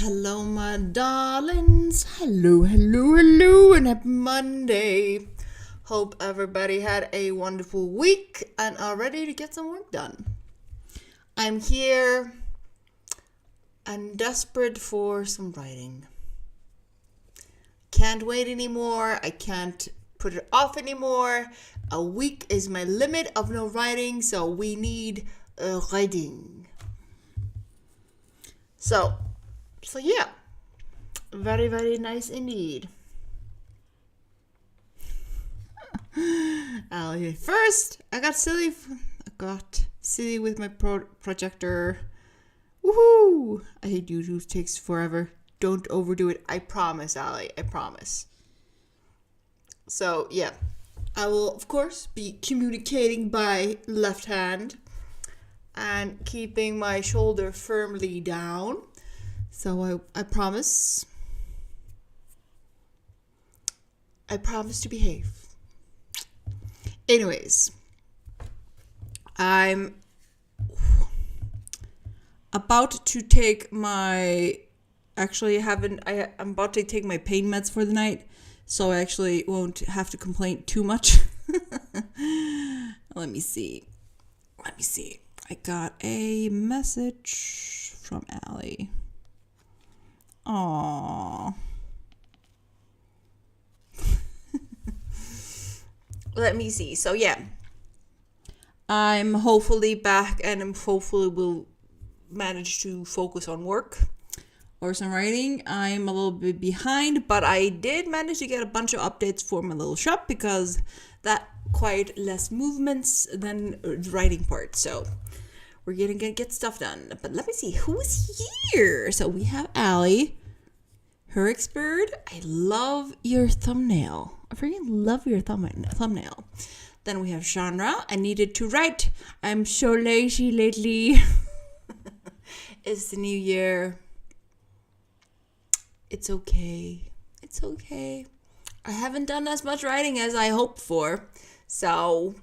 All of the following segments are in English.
Hello, my darlings. Hello, and happy Monday. Hope everybody had a wonderful week and are ready to get some work done. I'm here and desperate for some writing. Can't wait anymore. I can't put it off anymore. A week is my limit of no writing, so we need writing. So yeah, very, very nice indeed. First, I got silly with my projector. Woohoo! I hate YouTube, takes forever. Don't overdo it. I promise, Ali. I promise. So, yeah. I will, of course, be communicating by left hand and keeping my shoulder firmly down. So I promise. I promise to behave. Anyways, I'm about to take my I'm about to take my pain meds for the night, so I actually won't have to complain too much. Let me see. I got a message from Allie. Aww. Let me see. So yeah, I'm hopefully back and hopefully will manage to focus on work or some writing. I'm a little bit behind, but I did manage to get a bunch of updates for my little shop because that quite less movements than the writing part. So we're gonna get stuff done. But let me see who's here. So we have Allie, her expert. I love your thumbnail. I freaking love your thumbnail. Then we have Chandra. I needed to write. I'm so lazy lately. It's the new year. It's okay. I haven't done as much writing as I hoped for. So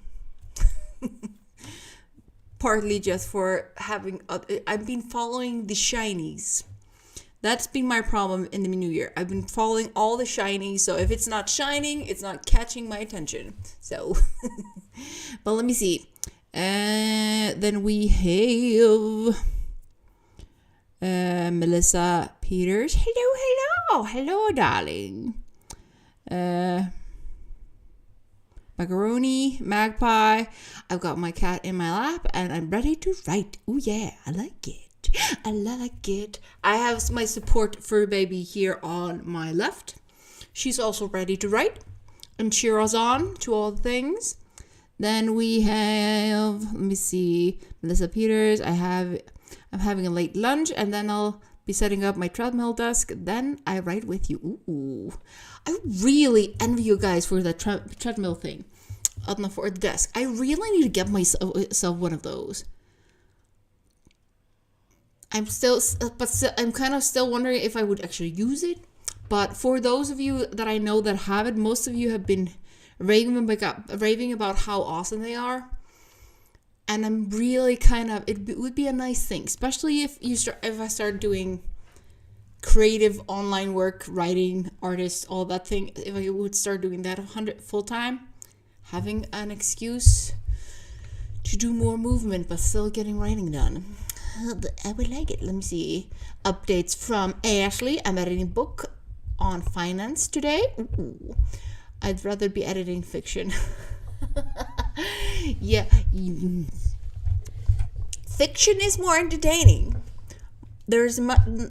partly just for having I've been following the shinies. That's been my problem in the new year. I've been following all the shinies, so if it's not shining, it's not catching my attention. So but let me see. Then we have Melissa Peters. Hello, darling. Macaroni, Magpie. I've got my cat in my lap and I'm ready to write. Oh yeah, I like it. I have my support fur baby here on my left. She's also ready to write and cheer us on to all the things. Then we have, let me see, Melissa Peters. I'm having a late lunch and then I'll be setting up my treadmill desk. Then I write with you. Ooh, I really envy you guys for the treadmill thing for the desk. I really need to get myself one of those. I'm kind of still wondering if I would actually use it. But for those of you that I know that have it, most of you have been raving about how awesome they are. And I'm really it would be a nice thing, especially if I start doing creative online work, writing, artists, all that thing. If I would start doing that 100 full time, having an excuse to do more movement, but still getting writing done. I would like it. Let me see. Updates from Ashley. I'm editing a book on finance today. Ooh. I'd rather be editing fiction. Yeah. Fiction is more entertaining. There's a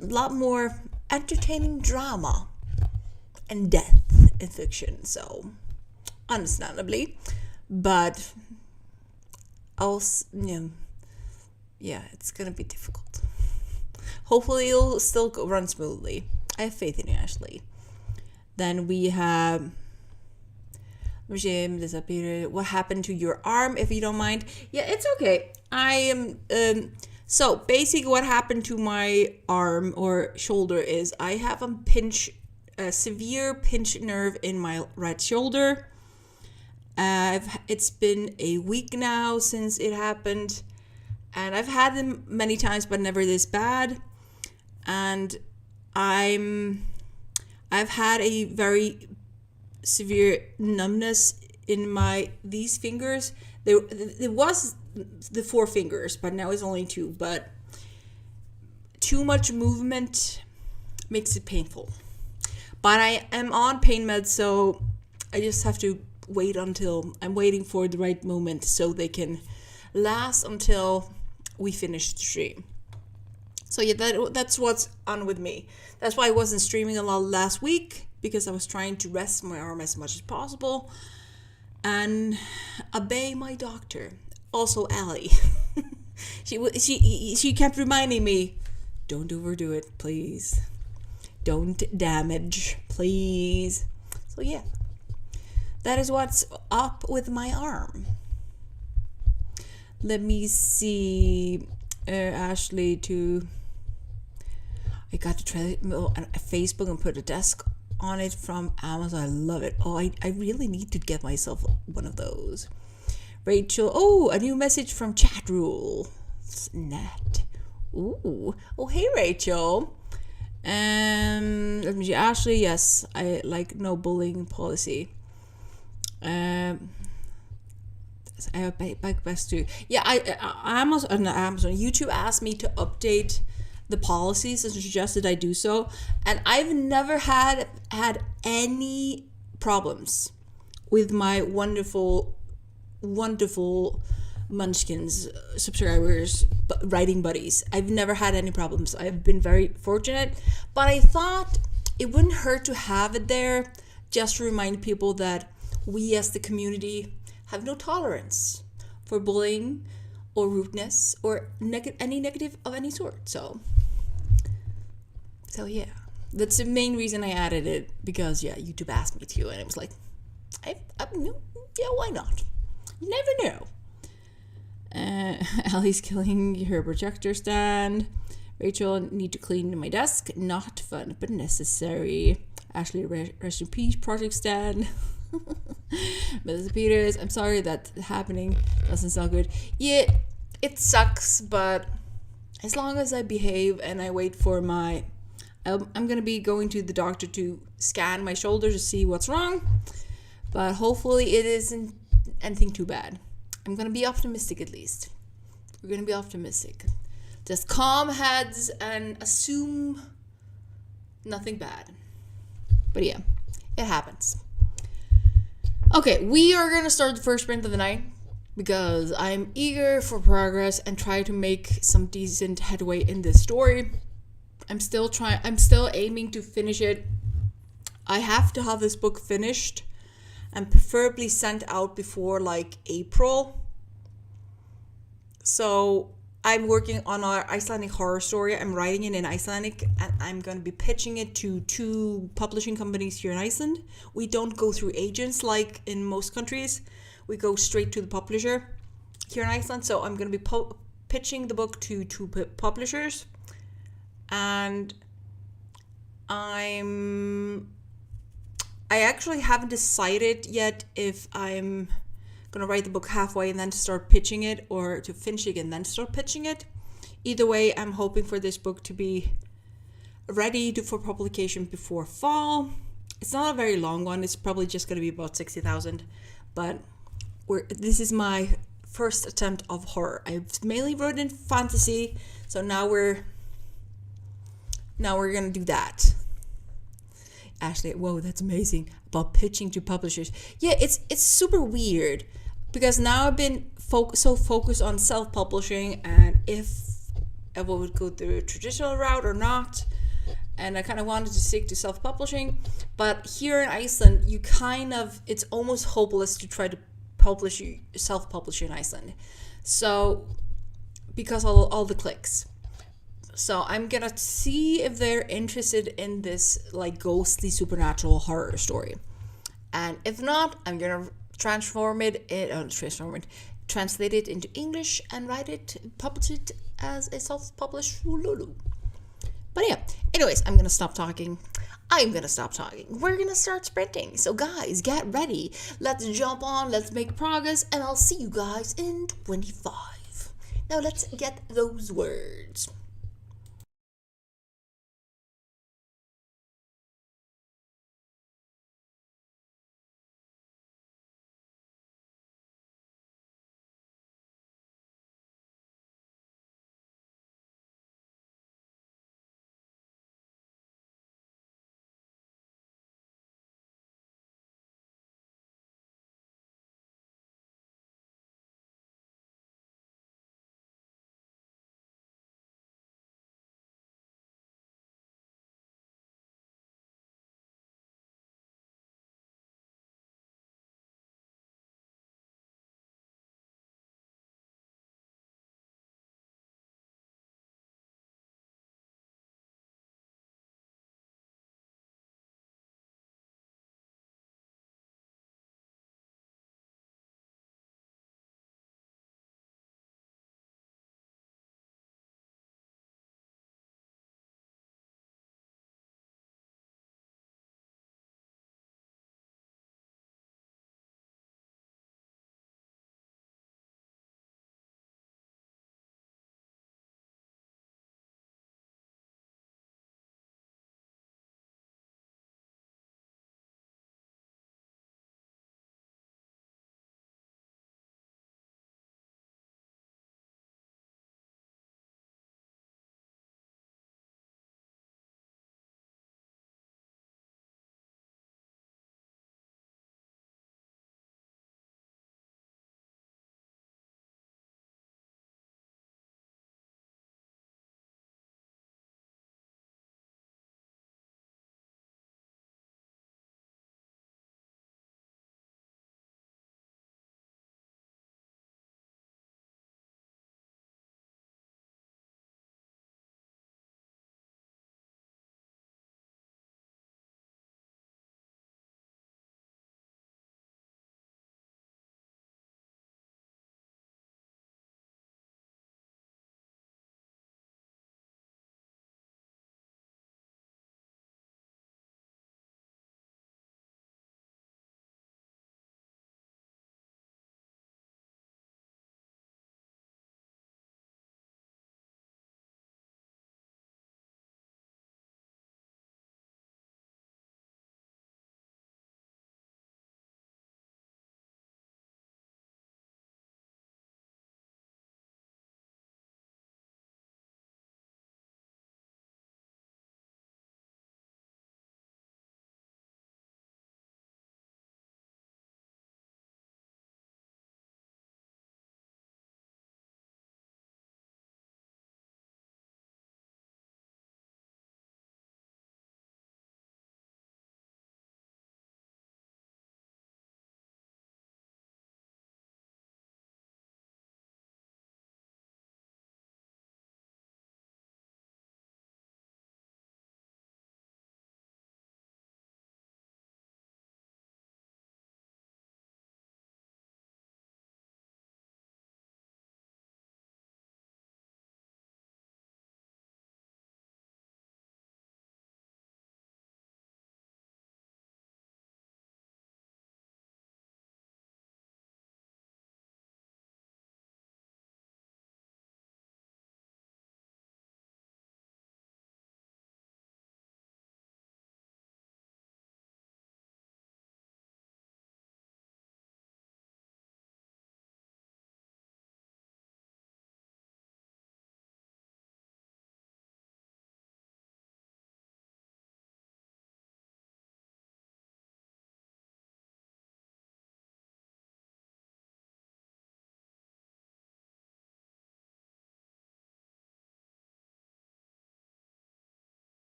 lot more entertaining drama and death in fiction. So, understandably. But also, yeah, it's going to be difficult. Hopefully it'll still run smoothly. I have faith in you, Ashley. Then we have what happened to your arm, if you don't mind. Yeah, it's okay. I am so basically what happened to my arm or shoulder is I have a severe pinch nerve in my right shoulder. It's been a week now since it happened. And I've had them many times, but never this bad. And I've had a very severe numbness in these fingers. There was the 4 fingers, but now it's only 2. But too much movement makes it painful. But I am on pain meds, so I just have to wait until I'm waiting for the right moment so they can last until we finish the stream. So yeah, that's what's on with me. That's why I wasn't streaming a lot last week, because I was trying to rest my arm as much as possible and obey my doctor. Also, Allie. she kept reminding me, don't overdo it, please. Don't damage, please. So yeah, that is what's up with my arm. Let me see. Ashley I got to try Facebook and put a desk on it from Amazon. I love it. Oh, I really need to get myself one of those. Rachel, oh, a new message from Chat Rule. Snat. Ooh. Oh, hey, Rachel. Let me see. Ashley, yes, I like no bullying policy. I have bike best too. Yeah, Amazon. YouTube asked me to update the policies and suggested I do so, and I've never had any problems with my wonderful Munchkins subscribers, writing buddies. I've never had any problems. I've been very fortunate, but I thought it wouldn't hurt to have it there just to remind people that we as the community have no tolerance for bullying or rudeness or any negative of any sort. So yeah, that's the main reason I added it, because YouTube asked me to, and it was like, why not? You never know. Allie's killing her projector stand. Rachel, need to clean my desk. Not fun, but necessary. Ashley, rest in peace, project stand. Mrs. Peters, I'm sorry that's happening. Doesn't sound good. Yeah, it sucks, but as long as I behave and I wait for I'm going to be going to the doctor to scan my shoulder to see what's wrong, but hopefully it isn't anything too bad. I'm going to be optimistic at least. We're going to be optimistic. Just calm heads and assume nothing bad. But yeah, it happens. Okay, we are going to start the first sprint of the night because I'm eager for progress and try to make some decent headway in this story. I'm still aiming to finish it. I have to have this book finished and preferably sent out before like April. So I'm working on our Icelandic horror story. I'm writing it in Icelandic, and I'm going to be pitching it to 2 publishing companies here in Iceland. We don't go through agents like in most countries. We go straight to the publisher here in Iceland. So I'm going to be pitching the book to 2 publishers. And I actually haven't decided yet if I'm gonna write the book halfway and then start pitching it, or to finish it and then start pitching it. Either way, I'm hoping for this book to be ready for publication before fall. It's not a very long one. It's probably just gonna be about 60,000, but this is my first attempt of horror. I've mainly written in fantasy, so now we're gonna do that. Ashley, whoa, that's amazing. About pitching to publishers. Yeah, it's super weird because now I've been so focused on self-publishing and if I would go through a traditional route or not. And I kind of wanted to stick to self-publishing. But here in Iceland, it's almost hopeless to try to self-publish in Iceland. So, because all the clicks. So I'm gonna see if they're interested in this like ghostly supernatural horror story, and if not, I'm gonna translate it into English and publish it as a self-published Lulu. But yeah, anyways, I'm gonna stop talking. We're gonna start sprinting. So guys, get ready. Let's jump on. Let's make progress, and I'll see you guys in 25. Now let's get those words.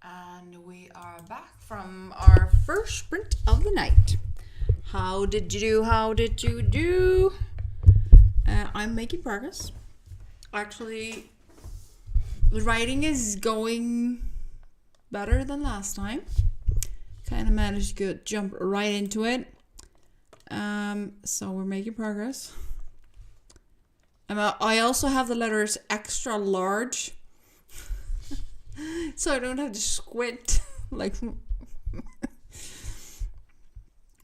And we are back from our first sprint of the night. How did you do? How did you do? I'm making progress. Actually, the writing is going better than last time. Kind of managed to jump right into it. So we're making progress. I also have the letters extra large. So I don't have to squint. Like,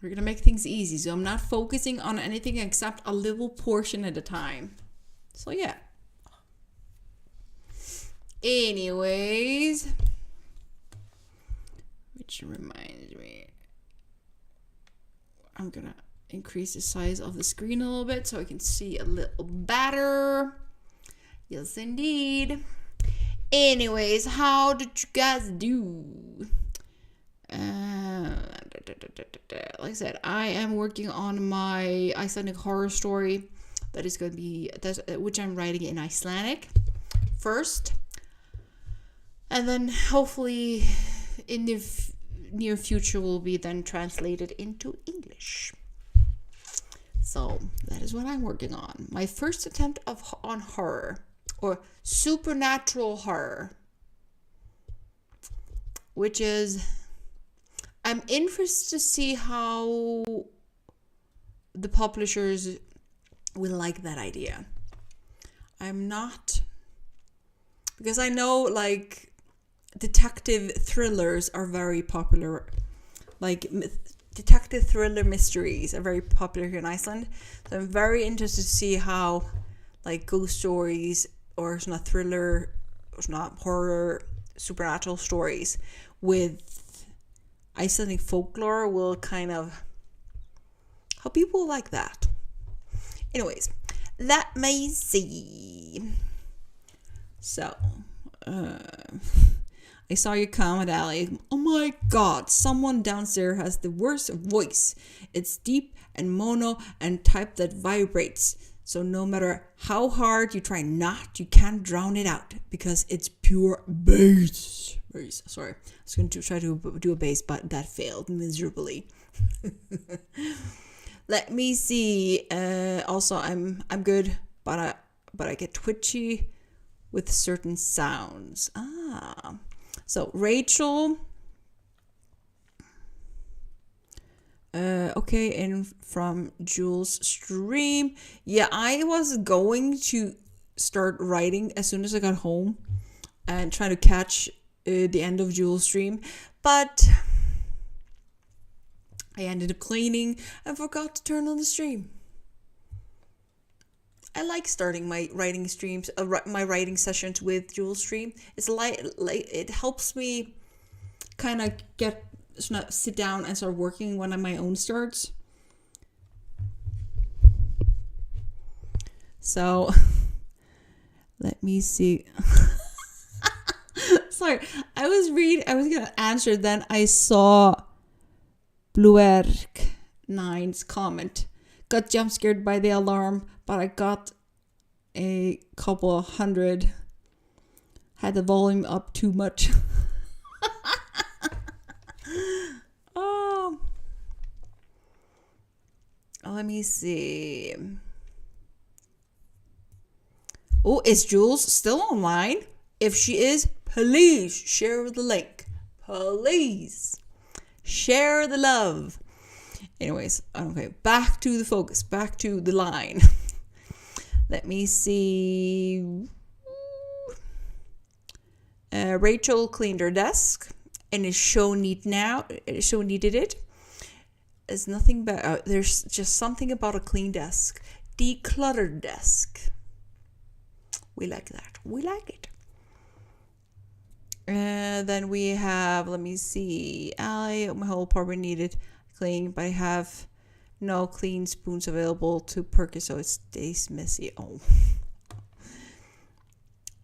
we're gonna make things easy. So I'm not focusing on anything except a little portion at a time. So yeah. Anyways, which reminds me, I'm gonna increase the size of the screen a little bit so I can see a little better. Yes, indeed. Anyways, how did you guys do? Like I said, I am working on my Icelandic horror story that is going to be, which I'm writing in Icelandic first, and then hopefully in the near future will be then translated into English. So that is what I'm working on. My first attempt on horror, or supernatural horror, which is, I'm interested to see how the publishers will like that idea. I'm not, because I know like detective thrillers are very popular, like detective thriller mysteries are very popular here in Iceland. So I'm very interested to see how like ghost stories, or it's not thriller, it's not horror, supernatural stories with Icelandic folklore will kind of, how people like that. Anyways, let me see. So, I saw your comment, Ali. Oh my god, someone downstairs has the worst voice. It's deep and mono and type that vibrates. So no matter how hard you try not, you can't drown it out because it's pure bass. Sorry, I was going to try to do a bass, but that failed miserably. Let me see. Also, I'm good, but I get twitchy with certain sounds. So Rachel. Okay, and from Jules' stream. Yeah, I was going to start writing as soon as I got home and try to catch the end of Jules' stream, but I ended up cleaning and forgot to turn on the stream. I like starting my writing streams, my writing sessions with Jules' stream. It's like it helps me kind of sit down and start working when my own starts. So let me see. Sorry, I was gonna answer, then I saw Bluerk 9's comment. Got jump scared by the alarm, but I got a couple of hundred. Had the volume up too much. Let me see. Oh, is Jules still online? If she is, please share the link. Please share the love. Anyways, okay, back to the focus, back to the line. Let me see. Rachel cleaned her desk and is so neat now. So needed it. There's nothing but there's just something about a clean desk, decluttered desk. We like that. We like it. Then we have, let me see. My whole apartment needed cleaning, but I have no clean spoons available to purchase, so it stays messy. Oh.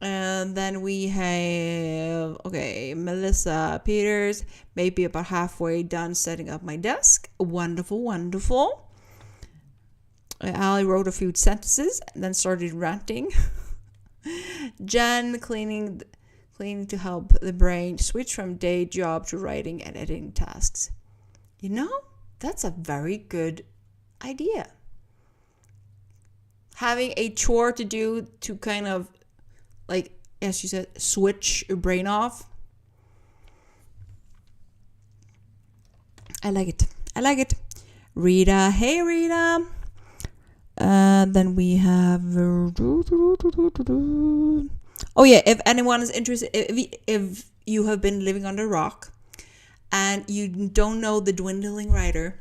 And then we have, Melissa Peters, maybe about halfway done setting up my desk. Wonderful, wonderful. Ali wrote a few sentences and then started ranting. Jen cleaning cleaning to help the brain switch from day job to writing and editing tasks. You know, that's a very good idea. Having a chore to do to kind of, like, as you said, switch your brain off. I like it. I like it. Rita. Hey, Rita. Then we have... Oh, yeah. If anyone is interested, if you have been living under a rock and you don't know the Dwindling Writer,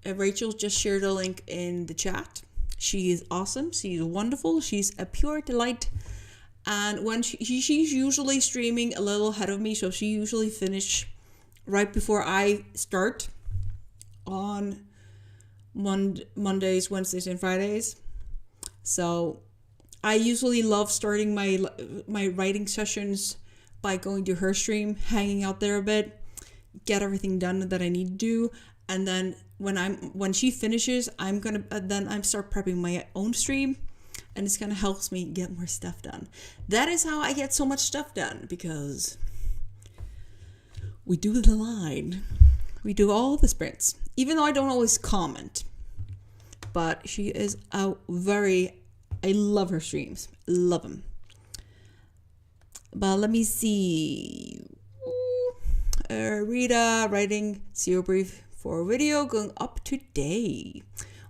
Rachel just shared a link in the chat. She is awesome. She's wonderful. She's a pure delight. And when she's usually streaming a little ahead of me, so she usually finish right before I start on Mondays, Wednesdays, and Fridays. So I usually love starting my writing sessions by going to her stream, hanging out there a bit, get everything done that I need to do, and then when she finishes, I'm start prepping my own stream, and this kind of helps me get more stuff done. That is how I get so much stuff done, because we do the line. We do all the sprints, even though I don't always comment. But she is I love her streams. Love them. But let me see. Rita writing zero brief for video going up today.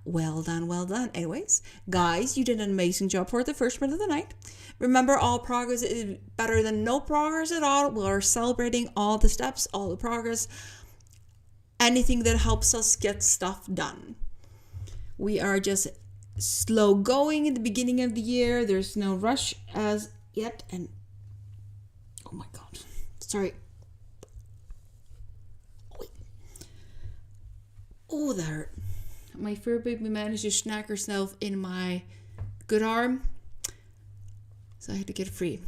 Well done, well done. Anyways, guys, you did an amazing job for the first sprint of the night. Remember, all progress is better than no progress at all. We're celebrating all the steps, all the progress, anything that helps us get stuff done. We are just slow going in the beginning of the year. There's no rush as yet. And oh my god, sorry. Oh, that hurt. My fur baby managed to snack herself in my good arm, so I had to get it free.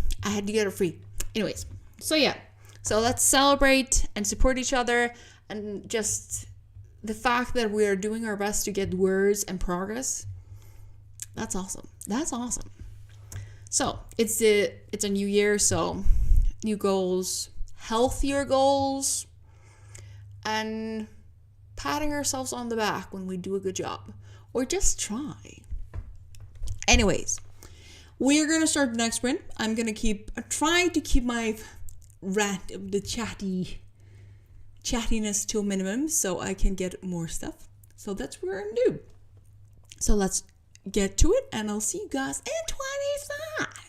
Anyways, so yeah. So let's celebrate and support each other, and just the fact that we are doing our best to get words and progress. That's awesome. That's awesome. So it's a new year, so new goals, healthier goals, and patting ourselves on the back when we do a good job, or just try. Anyways, we're gonna start the next sprint. I'm gonna try to keep my the chattiness to a minimum so I can get more stuff. So that's what we're gonna do. So let's get to it, and I'll see you guys in 25.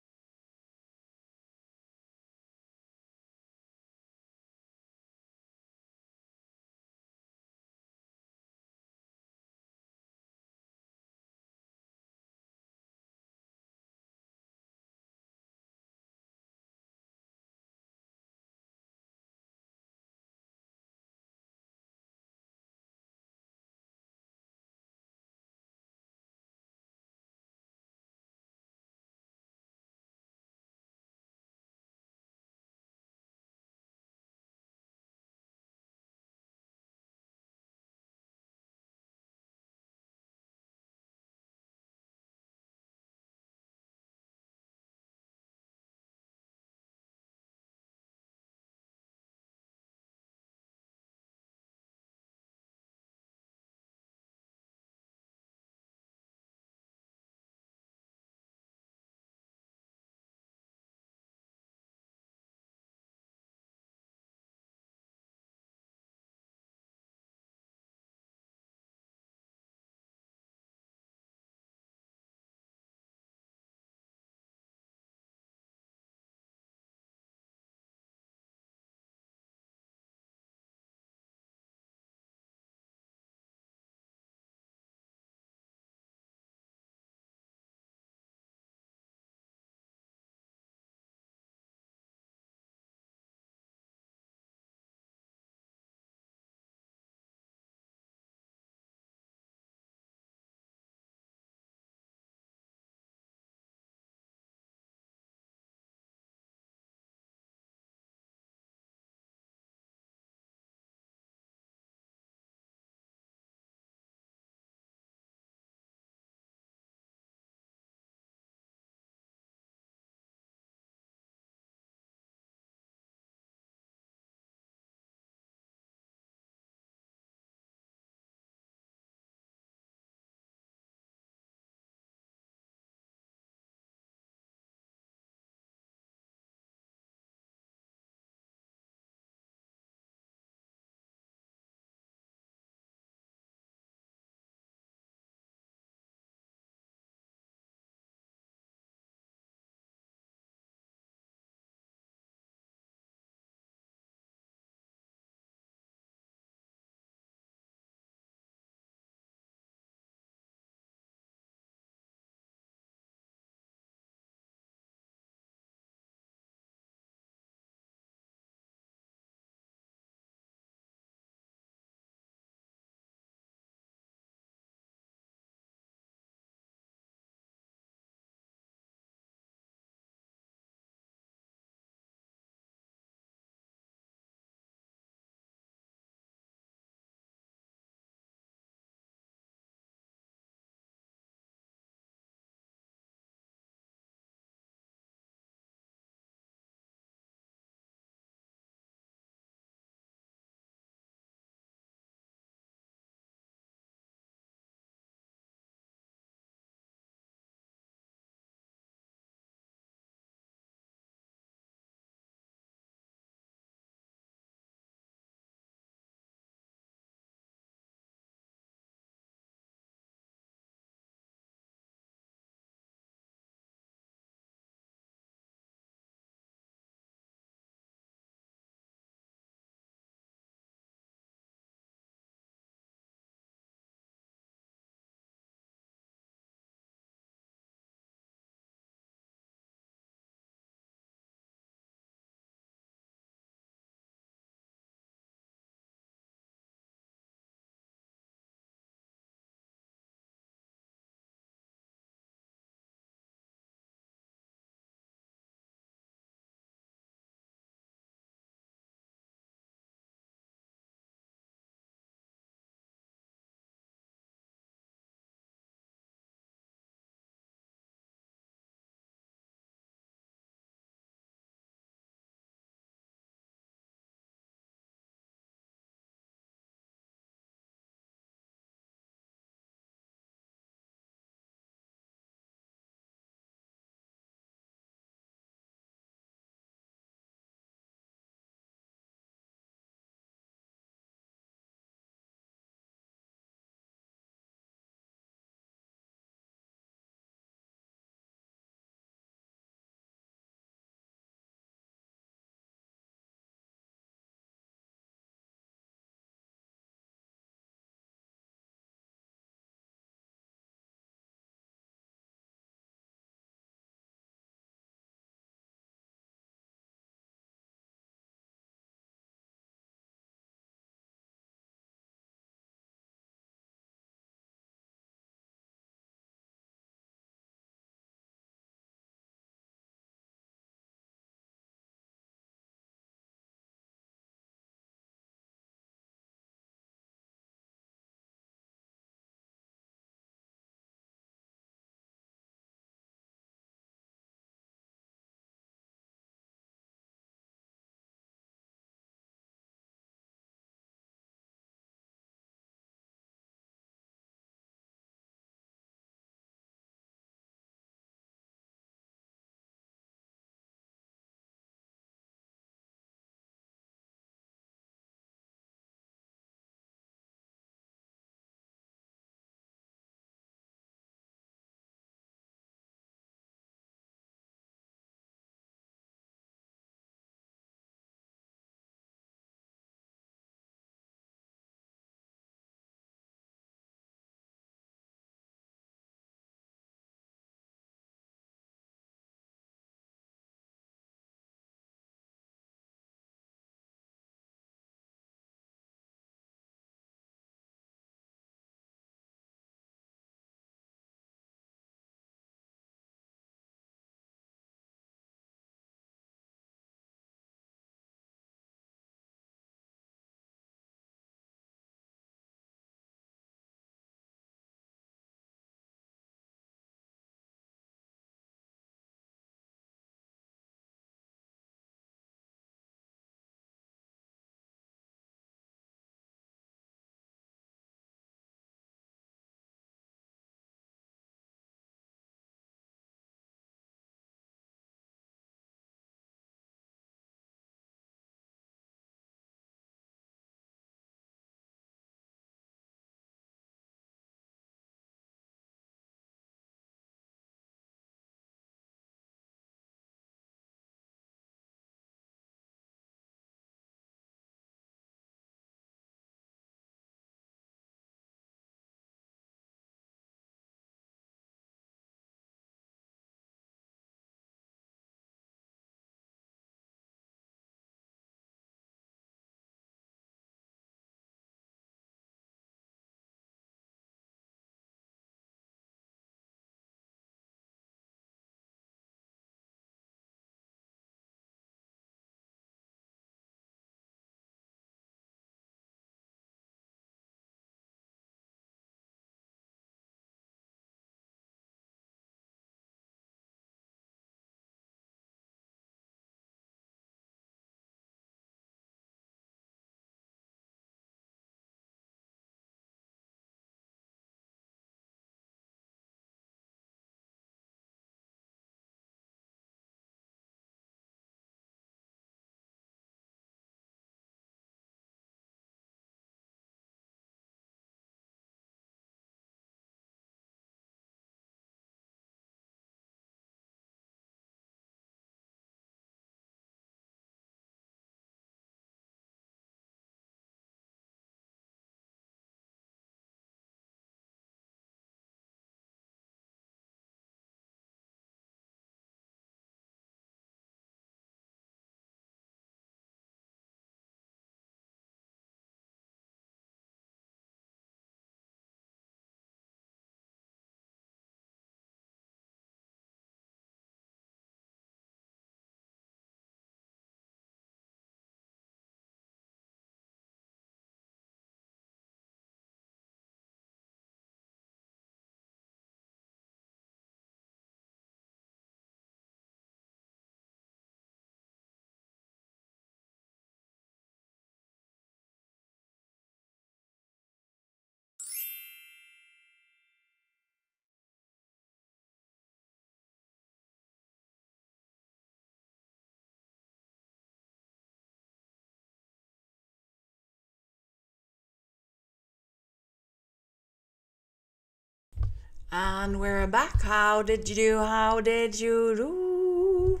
And we're back. How did you do? How did you do?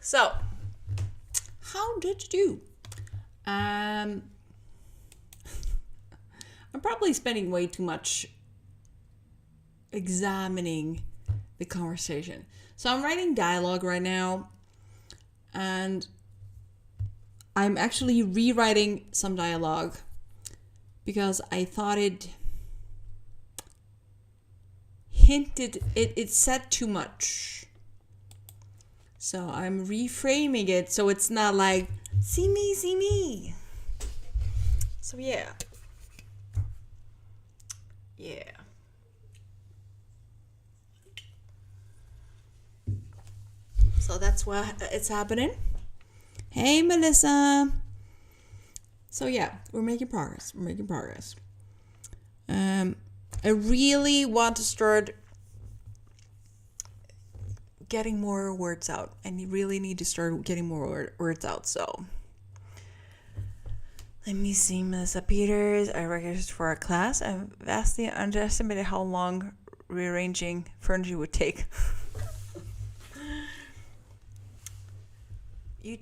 So, how did you do? I'm probably spending way too much examining the conversation. So I'm writing dialogue right now, and I'm actually rewriting some dialogue because I thought it said too much. So I'm reframing it so it's not like, see me, see me. So yeah. So that's what it's happening. Hey, Melissa. So yeah, we're making progress. I really want to start getting more words out. I really need to start getting more words out. So let me see, Melissa Peters. I registered for a class. I've vastly underestimated how long rearranging furniture would take. The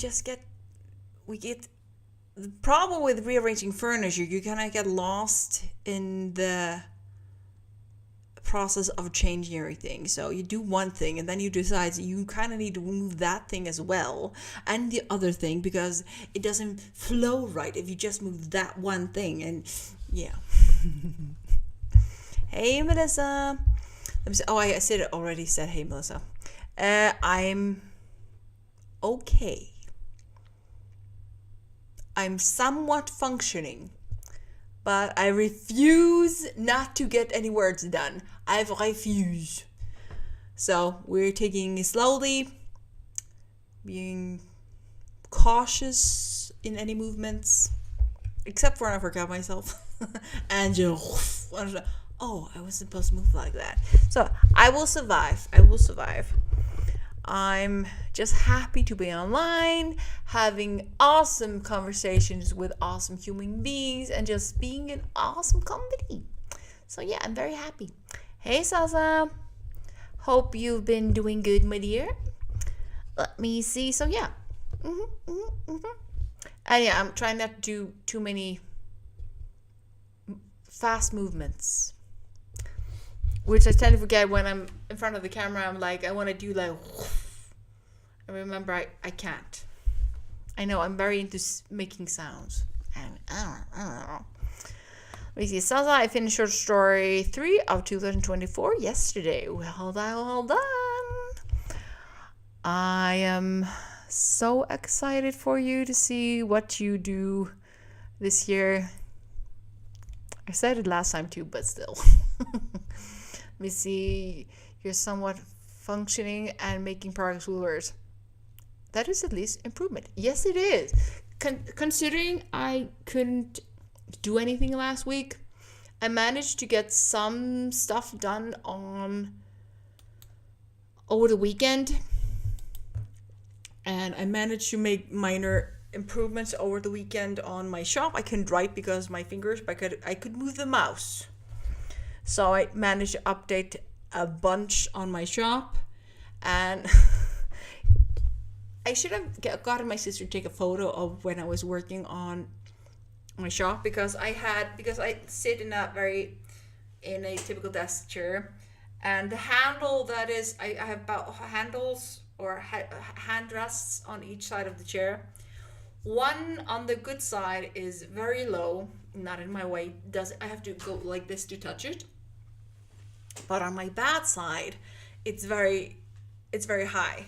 problem with rearranging furniture, you kind of get lost in the process of changing everything. So you do one thing and then you decide you kind of need to move that thing as well and the other thing, because it doesn't flow right if you just move that one thing. And yeah. Hey, Melissa. Let me see. Oh, I already said hey, Melissa. I'm okay. I'm somewhat functioning, but I refuse not to get any words done. I refuse. So we're taking it slowly, being cautious in any movements, except for when I forgot myself. And just, oh, I was supposed to move like that. So I will survive. I'm just happy to be online, having awesome conversations with awesome human beings, and just being an awesome company. So yeah, I'm very happy. Hey, Sasa. Hope you've been doing good, my dear. Let me see. So yeah. And yeah, I'm trying not to do too many fast movements, which I tend to forget when I'm in front of the camera. I'm like, I want to do like, I remember I can't. I know, I'm very into making sounds. And I don't know. Let me see. Sasa, I finished short story 3 of 2024 yesterday. Well done. I am so excited for you to see what you do this year. I said it last time too, but still. Let me see. You're somewhat functioning and making progress with words. That is at least improvement. Yes, it is. Considering I couldn't do anything last week, I managed to get some stuff done over the weekend. And I managed to make minor improvements over the weekend on my shop. I couldn't write because my fingers, but I could move the mouse. So I managed to update a bunch on my shop, and I should have gotten my sister to take a photo of when I was working on my shop, because I sit in a typical desk chair, and the handle that is, I have about handles or hand rests on each side of the chair. One on the good side is very low, not in my way. I have to go like this to touch it. But on my bad side, it's very high.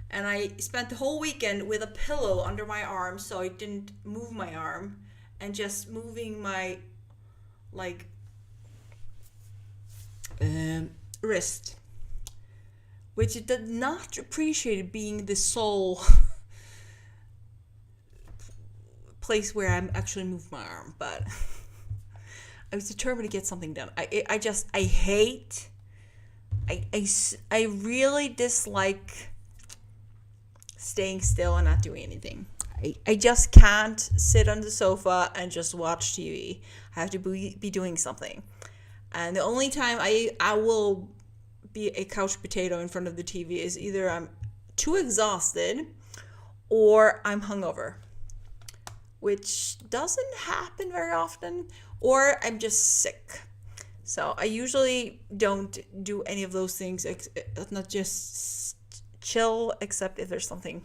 And I spent the whole weekend with a pillow under my arm, so I didn't move my arm, and just moving my wrist, which it did not appreciate being the sole place where I'm actually move my arm. But I was determined to get something done. I really dislike staying still and not doing anything. I just can't sit on the sofa and just watch TV. I have to be doing something. And the only time I will be a couch potato in front of the TV is either I'm too exhausted or I'm hungover, which doesn't happen very often, or I'm just sick. So I usually don't do any of those things, not just chill, except if there's something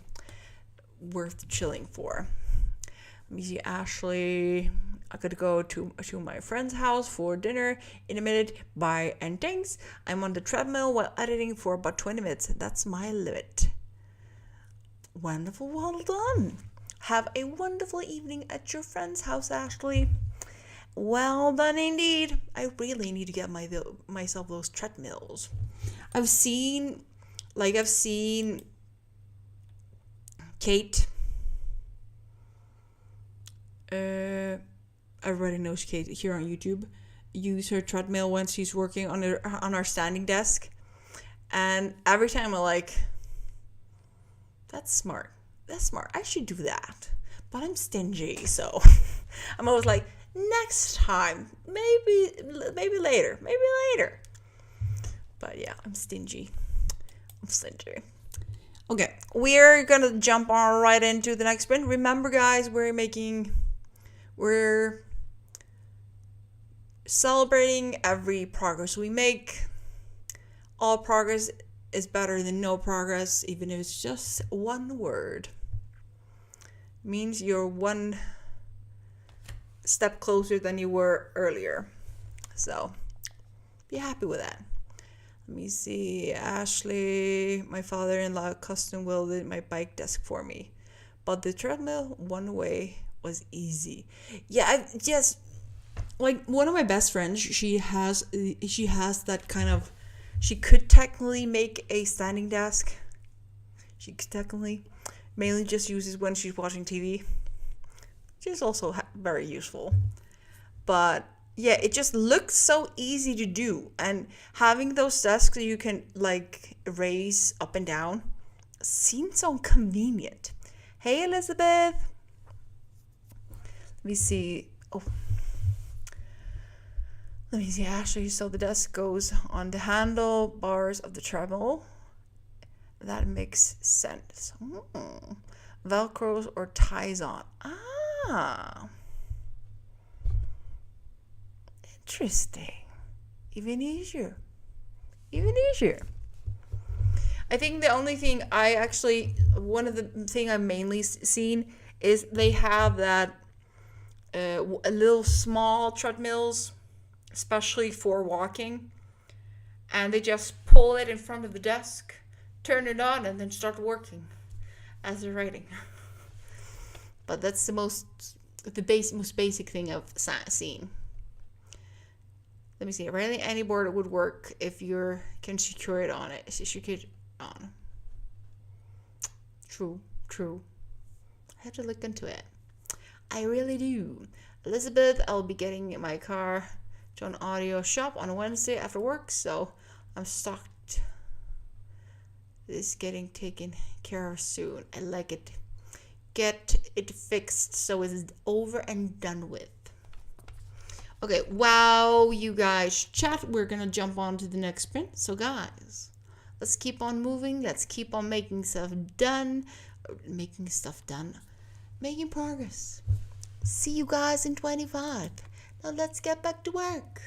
worth chilling for. Let me see, Ashley. I could go to my friend's house for dinner in a minute. Bye and thanks. I'm on the treadmill while editing for about 20 minutes. That's my limit. Wonderful, well done. Have a wonderful evening at your friend's house, Ashley. Well done indeed. I really need to get myself those treadmills. I've seen Kate. Everybody knows Kate here on YouTube. Use her treadmill when she's working on our standing desk, and every time I'm like, that's smart. I should do that. But I'm stingy, so I'm always like, next time, maybe later. But yeah, I'm stingy. Okay, we're gonna jump on right into the next sprint. Remember, guys, we're celebrating every progress we make. All progress is better than no progress, even if it's just one word. Means you're one step closer than you were earlier. So be happy with that. Let me see. Ashley, my father-in-law custom welded my bike desk for me. But the treadmill one way was easy. Yeah, I just like one of my best friends, she has that kind of, she could technically make a standing desk. She could technically mainly just uses when she's watching TV, which is also very useful. But yeah, it just looks so easy to do, and having those desks that you can like raise up and down seems so convenient. Hey Elizabeth, let me see. Let me see, Ashley. So the desk goes on the handlebars of the treadmill. That makes sense. Velcros or ties on. Interesting. Even easier. I think the only thing one of the thing I've mainly seen is they have that a little small treadmills, especially for walking, and they just pull it in front of the desk, turn it on, and then start working as they're writing. But that's the most basic thing I've seen. Let me see. Rarely any board would work if you can secure it on it. Secure it on. True. I have to look into it. I really do. Elizabeth, I'll be getting in my car to an audio shop on Wednesday after work, so I'm stocked. This is getting taken care of soon. I like it. Get it fixed so it's over and done with. Okay, wow, you guys chat. We're gonna jump on to the next sprint. So guys, let's keep on moving. Let's keep on making stuff done. Making progress. See you guys in 25. Now let's get back to work.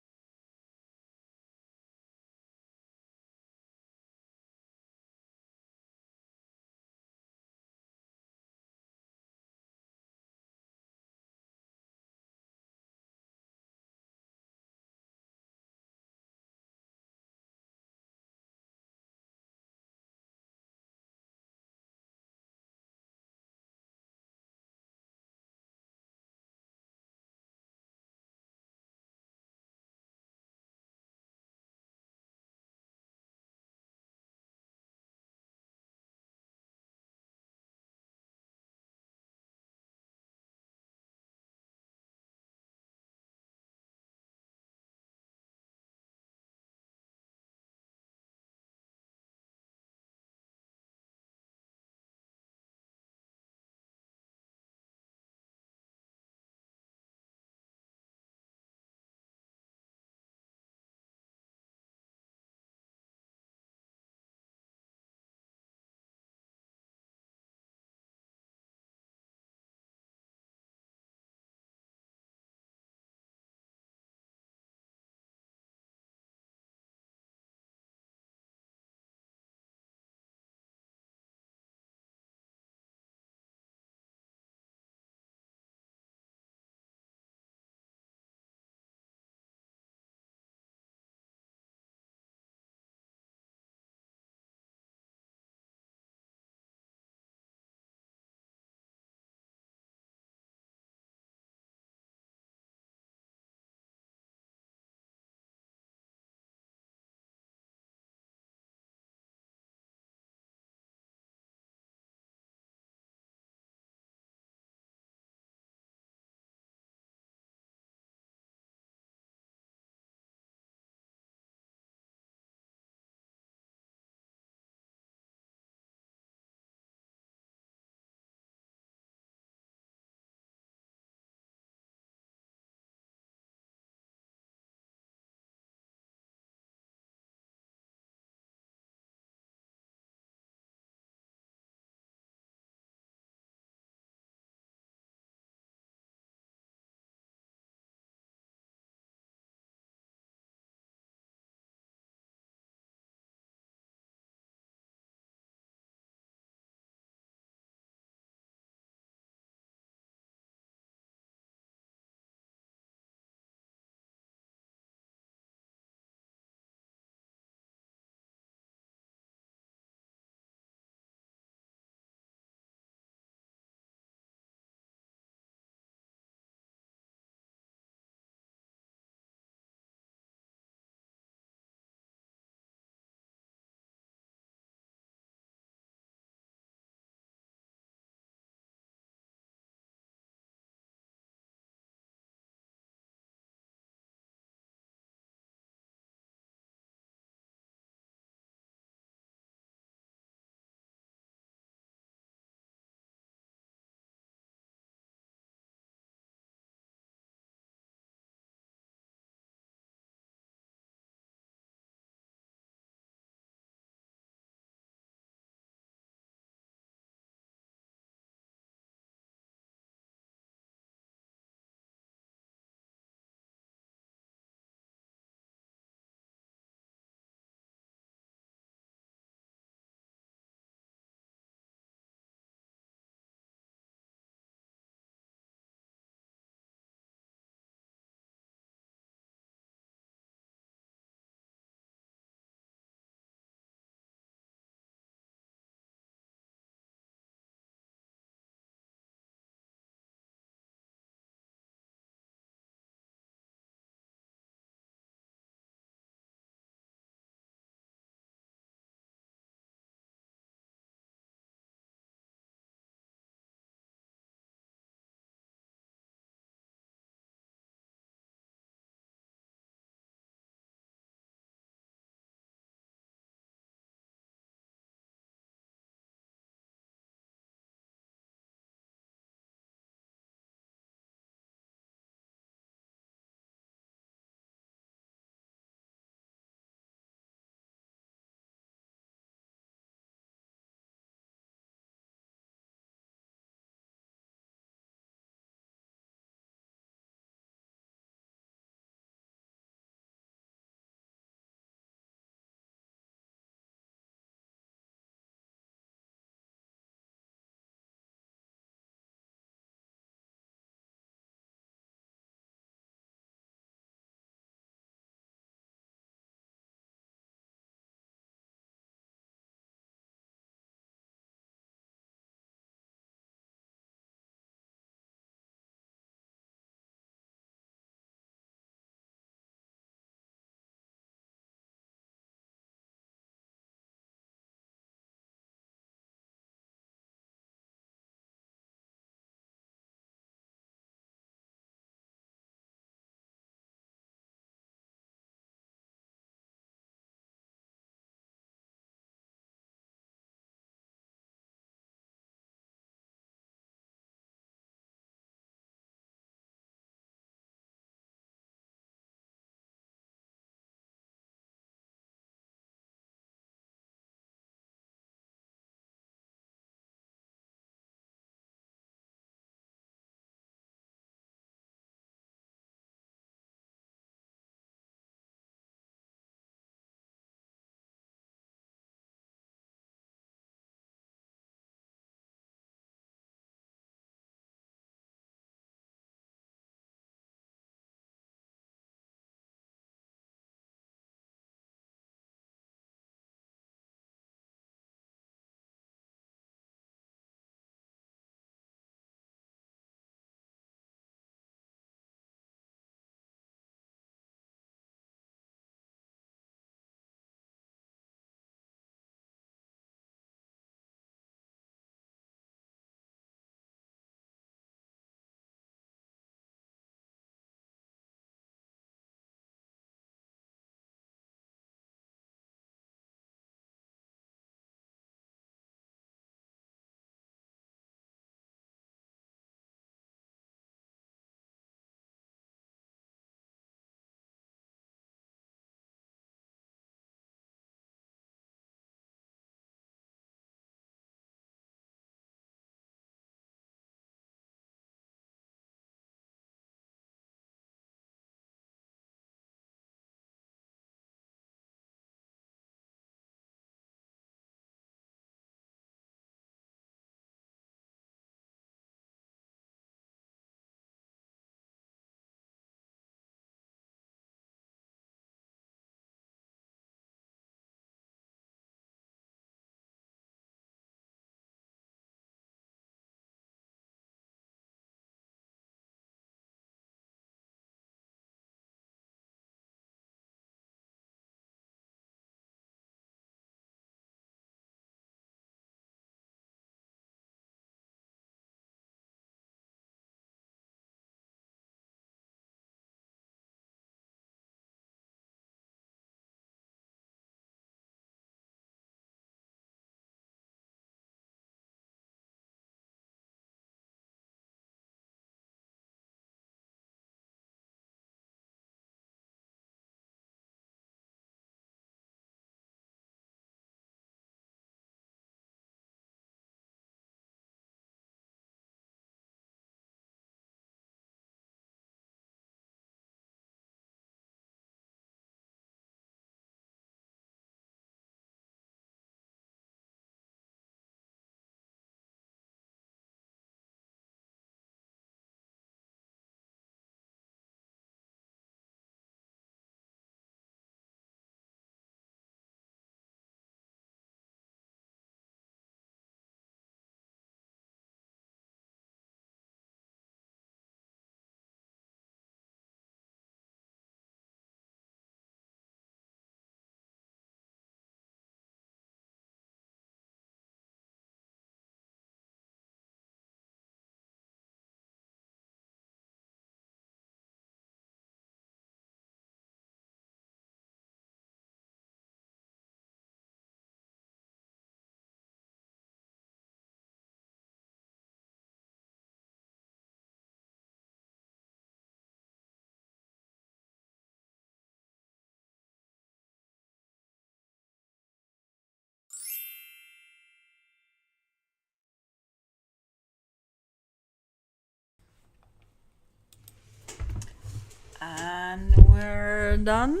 And we're done.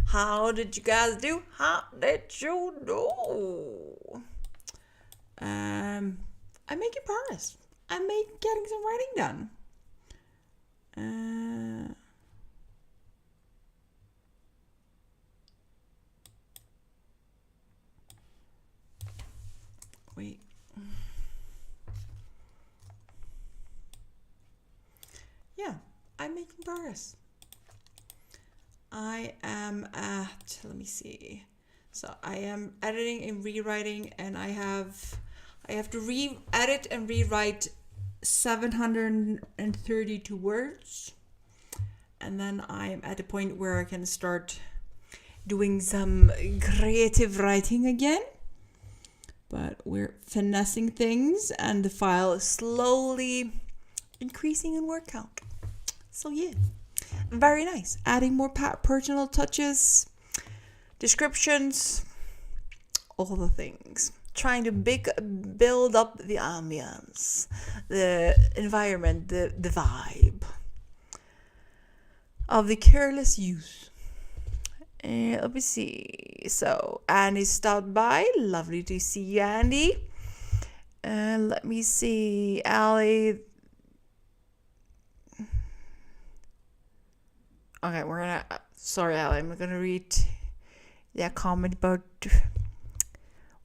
How did you guys do? How did you do? I'm making progress. I'm getting some writing done. Wait. Yeah, I'm making progress. I am at, let me see. So I am editing and rewriting, and I have to re-edit and rewrite 732 words. And then I'm at the point where I can start doing some creative writing again. But we're finessing things, and the file is slowly increasing in word count. So yeah, very nice. Adding more personal touches, descriptions, all the things. Trying to build up the ambience, the environment, the vibe of the careless youth. Let me see. So Andy stopped by. Lovely to see you, Andy. Let me see. Allie. Okay, we're gonna. Sorry, Allie. I'm gonna read that comment about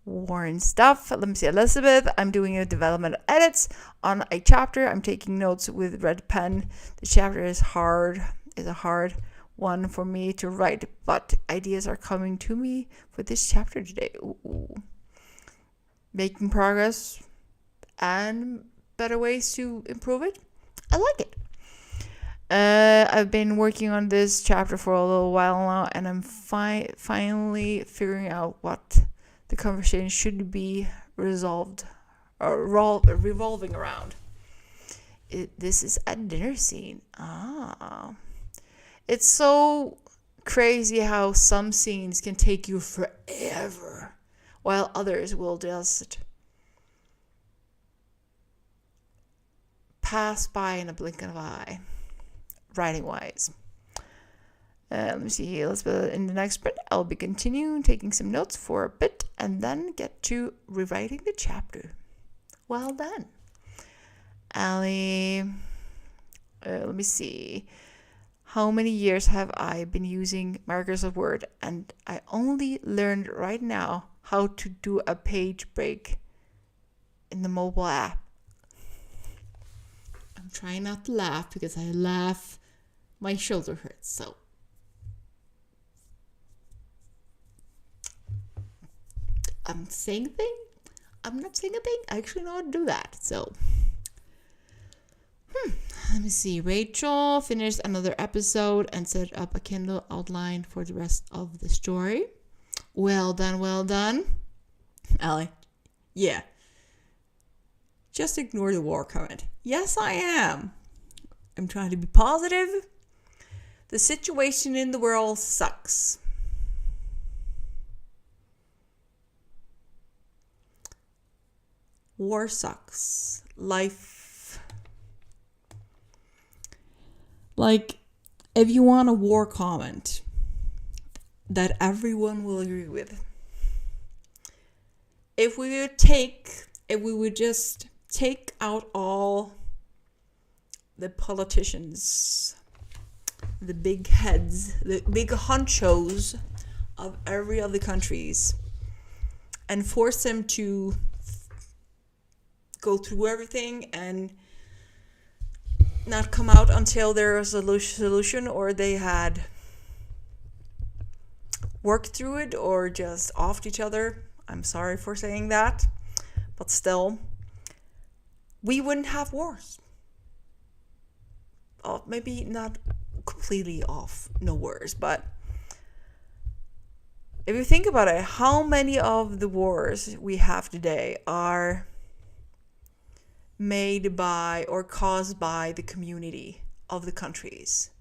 Warren stuff. Let me see. Elizabeth. I'm doing a development edits on a chapter. I'm taking notes with red pen. The chapter is hard. Is a hard one for me to write, but ideas are coming to me for this chapter today. Ooh. Making progress and better ways to improve it. I like it. I've been working on this chapter for a little while now, and I'm finally figuring out what the conversation should be revolving around. This is a dinner scene. It's so crazy how some scenes can take you forever, while others will just pass by in a blink of an eye, writing-wise. Let me see, Elizabeth, in the next bit, I'll be continuing taking some notes for a bit and then get to rewriting the chapter. Well done. Allie, let me see. How many years have I been using Microsoft Word, and I only learned right now how to do a page break in the mobile app. I'm trying not to laugh because I laugh, my shoulder hurts. So I'm saying a thing. I'm not saying a thing. I actually know how to do that. So let me see. Rachel finished another episode and set up a Kindle outline for the rest of the story. Well done, well done. Allie. Yeah. Just ignore the war comment. Yes, I am. I'm trying to be positive. The situation in the world sucks. War sucks. Life. Like, if you want a war comment that everyone will agree with, if we would just take out all the politicians, the big heads, the big honchos of every other countries, and force them to go through everything and not come out until there is a solution, or they had worked through it or just offed each other. I'm sorry for saying that, but still, we wouldn't have wars. Oh, maybe not completely off, no wars, but if you think about it, how many of the wars we have today are made by or caused by the community of the countries?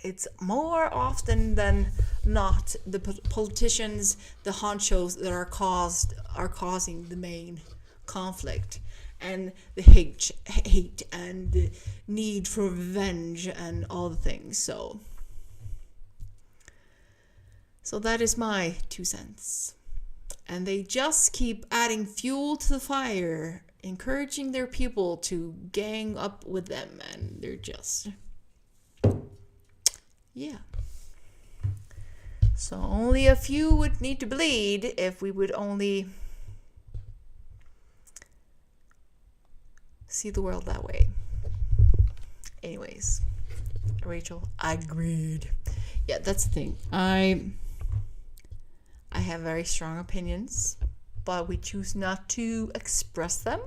It's more often than not the politicians, the honchos that are causing the main conflict. and the hate and the need for revenge and all the things. So that is my 2 cents. And they just keep adding fuel to the fire, encouraging their people to gang up with them, and they're just, yeah. So only a few would need to bleed if we would only see the world that way. Anyways, Rachel, agreed. Yeah, that's the thing. I have very strong opinions, but we choose not to express them.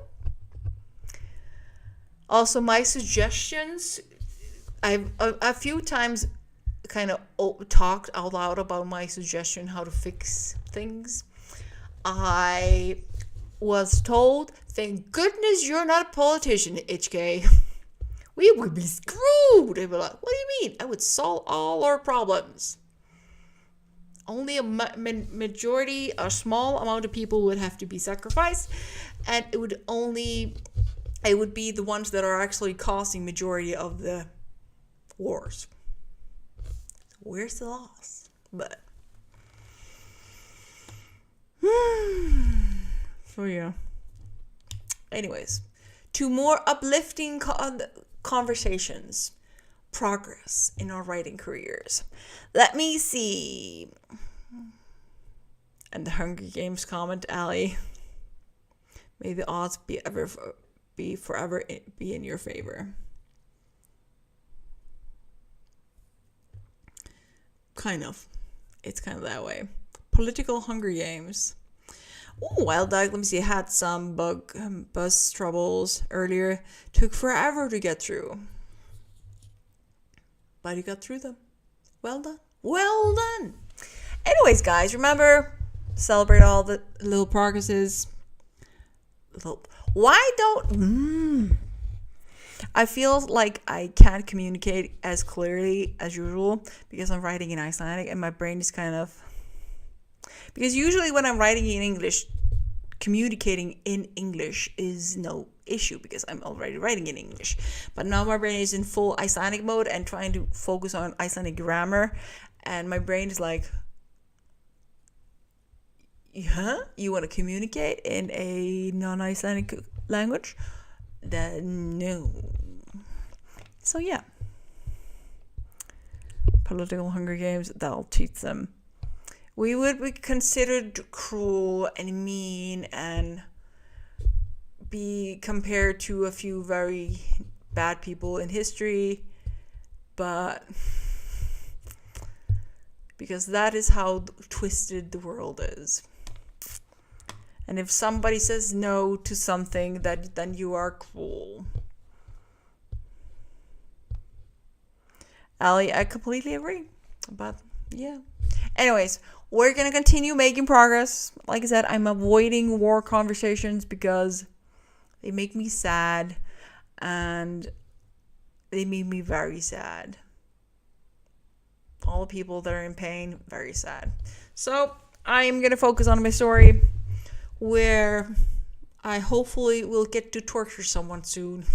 Also, my suggestions, I've a few times kind of talked out loud about my suggestion how to fix things. I was told, thank goodness you're not a politician, HK. We would be screwed. They were like, what do you mean? I would solve all our problems. Only a majority, a small amount of people would have to be sacrificed, and it would be the ones that are actually causing majority of the wars. Where's the loss? But so yeah. Anyways, to more uplifting conversations, progress in our writing careers. Let me see. And the Hunger Games comment, Allie. May the odds be forever be in your favor. Kind of. It's kind of that way. Political Hunger Games. Oh, Wild Dog, let me see. Had some buzz troubles earlier. Took forever to get through. But you got through them. Well done. Well done. Anyways, guys, remember, celebrate all the little progresses. Why don't... I feel like I can't communicate as clearly as usual because I'm writing in Icelandic and my brain is kind of... Because usually when I'm writing in English, communicating in English is no issue because I'm already writing in English. But now my brain is in full Icelandic mode and trying to focus on Icelandic grammar. And my brain is like, huh? You want to communicate in a non-Icelandic language? No. So yeah. Political Hunger Games, that'll teach them. We would be considered cruel and mean and be compared to a few very bad people in history, but because that is how twisted the world is. And if somebody says no to something, then you are cruel. Allie, I completely agree. But yeah. Anyways, we're going to continue making progress. Like I said, I'm avoiding war conversations because they make me sad. And they made me very sad. All the people that are in pain, very sad. So I'm going to focus on my story where I hopefully will get to torture someone soon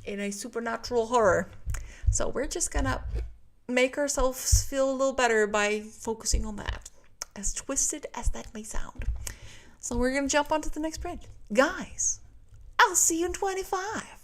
in a supernatural horror. So we're just going to make ourselves feel a little better by focusing on that, as twisted as that may sound. So we're going to jump onto the next print. Guys, I'll see you in 25.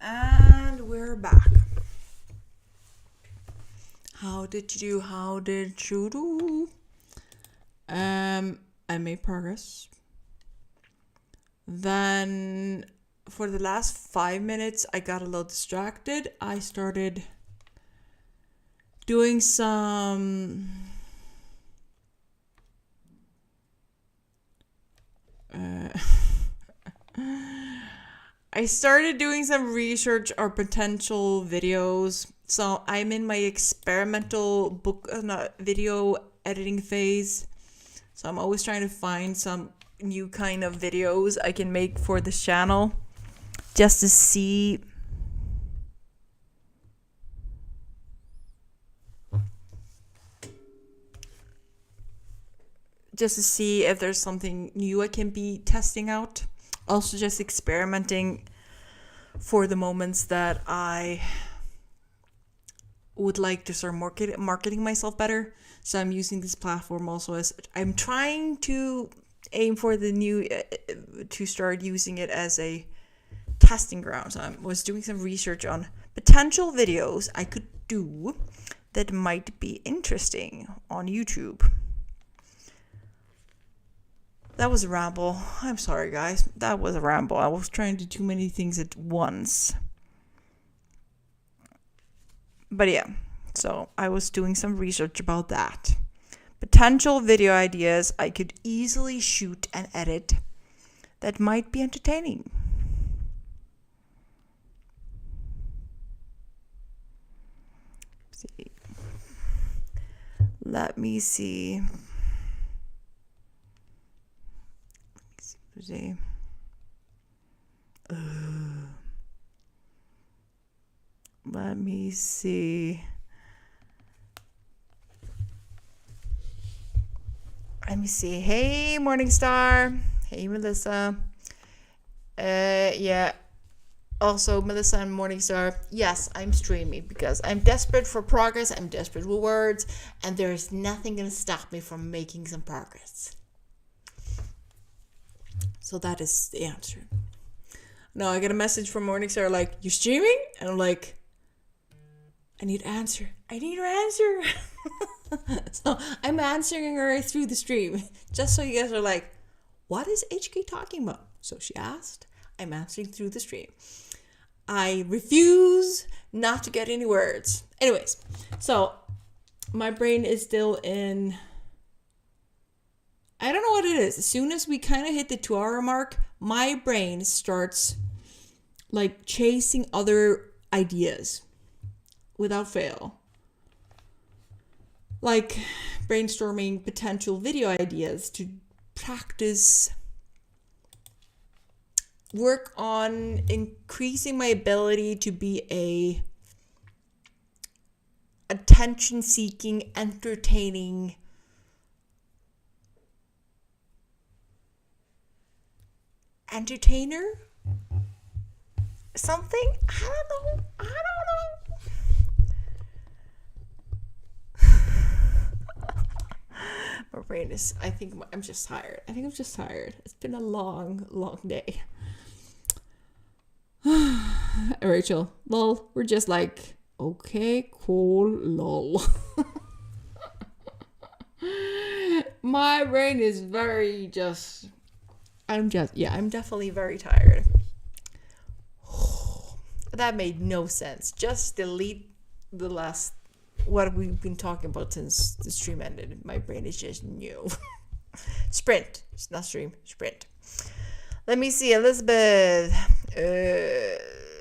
And we're back. How did you do? How did you do? I made progress. Then for the last 5 minutes, I got a little distracted. I started doing some I started doing some research or potential videos. So I'm in my experimental video editing phase. So I'm always trying to find some new kind of videos I can make for this channel just to see if there's something new I can be testing out. Also just experimenting for the moments that I would like to start marketing myself better. So I'm using this platform also as I'm trying to aim for the new to start using it as a testing ground. So I was doing some research on potential videos I could do that might be interesting on YouTube. That was a ramble. I'm sorry, guys. That was a ramble. I was trying to do too many things at once. But yeah, so I was doing some research about that. Potential video ideas I could easily shoot and edit that might be entertaining. Let me see. Let me see. Hey, Morningstar. Hey, Melissa. Yeah. Also, Melissa and Morningstar. Yes, I'm streaming because I'm desperate for progress. I'm desperate for words, and there is nothing going to stop me from making some progress. So that is the answer. No, I get a message from Morningstar like, "You streaming?" And I'm like, I need your answer. So I'm answering her through the stream, just so you guys are like, what is HK talking about? So she asked, I'm answering through the stream. I refuse not to get any words. Anyways, so my brain is still in, I don't know what it is. As soon as we kind of hit the 2-hour mark, my brain starts like chasing other ideas without fail. Like brainstorming potential video ideas to practice, work on increasing my ability to be a attention-seeking, entertaining entertainer? Something? I don't know. My brain is, I'm just tired. It's been a long, long day. Rachel, lol, we're just like, okay, cool, lol. My brain is very I'm definitely very tired. That made no sense. Just delete the last, what we've been talking about since the stream ended. My brain is just new. Sprint. It's not stream. Sprint. Let me see. Elizabeth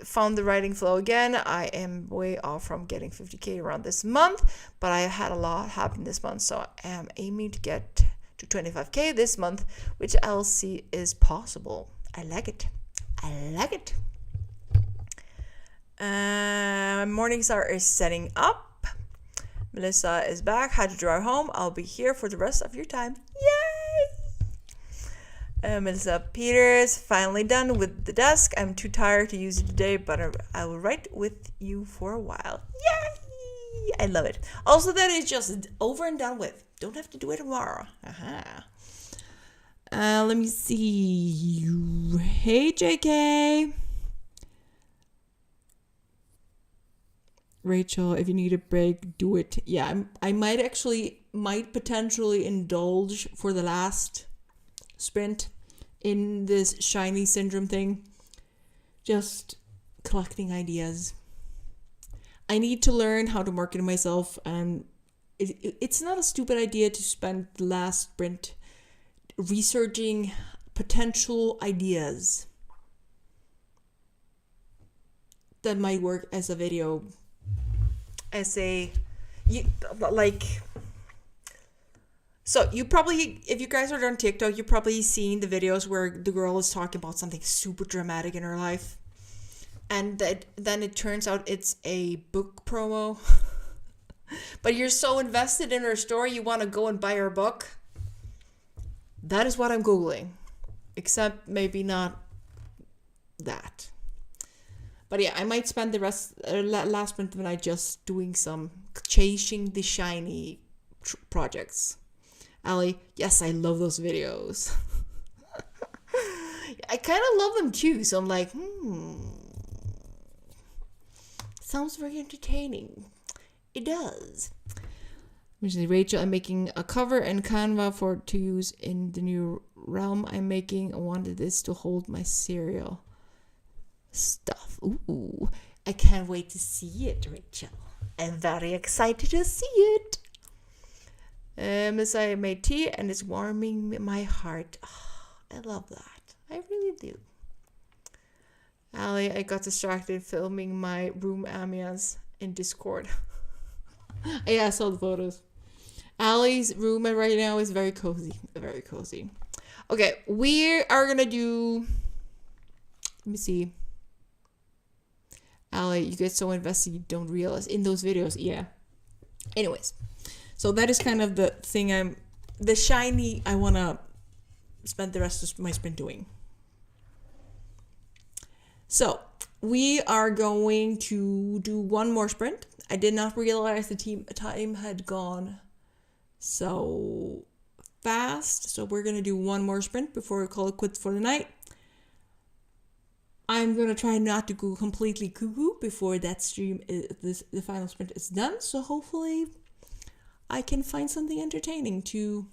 found the writing flow again. I am way off from getting 50k around this month, but I had a lot happen this month, so I am aiming to get to 25k this month, which I'll see is possible. I like it. Morningstar is setting up. Melissa is back. Had to drive home. I'll be here for the rest of your time. Yay! Melissa Peters, finally done with the desk. I'm too tired to use it today, but I will write with you for a while. Yay! I love it. Also, that is just over and done with. Don't have to do it tomorrow. Let me see. Hey, JK. Rachel, if you need a break, do it. Yeah, I might potentially indulge for the last sprint in this shiny syndrome thing. Just collecting ideas. I need to learn how to market myself, and it's not a stupid idea to spend the last sprint researching potential ideas that might work as a video, as a like. So you probably, if you guys are on TikTok, you've probably seen the videos where the girl is talking about something super dramatic in her life, and then it turns out it's a book promo. But you're so invested in her story, you want to go and buy her book. That is what I'm Googling. Except maybe not that. But yeah, I might spend the last sprint of the night just doing some chasing the shiny projects. Ali, yes, I love those videos. I kind of love them too, so I'm like, sounds very entertaining. It does. Rachel, I'm making a cover and Canva to use in the new realm I'm making. I wanted this to hold my cereal stuff. Ooh, I can't wait to see it, Rachel. I'm very excited to see it. Messiah made tea and it's warming my heart. Oh, I love that. I really do. Ali, I got distracted filming my room ambience in Discord. Yeah, I saw the photos. Ali's room right now is very cozy. Very cozy. Okay, we are gonna do. Let me see. Ali, you get so invested you don't realize in those videos. Yeah. Anyways, so that is kind of the thing the shiny I wanna spend the rest of my sprint doing. So we are going to do one more sprint. I did not realize the time had gone so fast. So we're going to do one more sprint before we call it quits for the night. I'm going to try not to go completely cuckoo before that stream, the final sprint is done. So hopefully I can find something entertaining to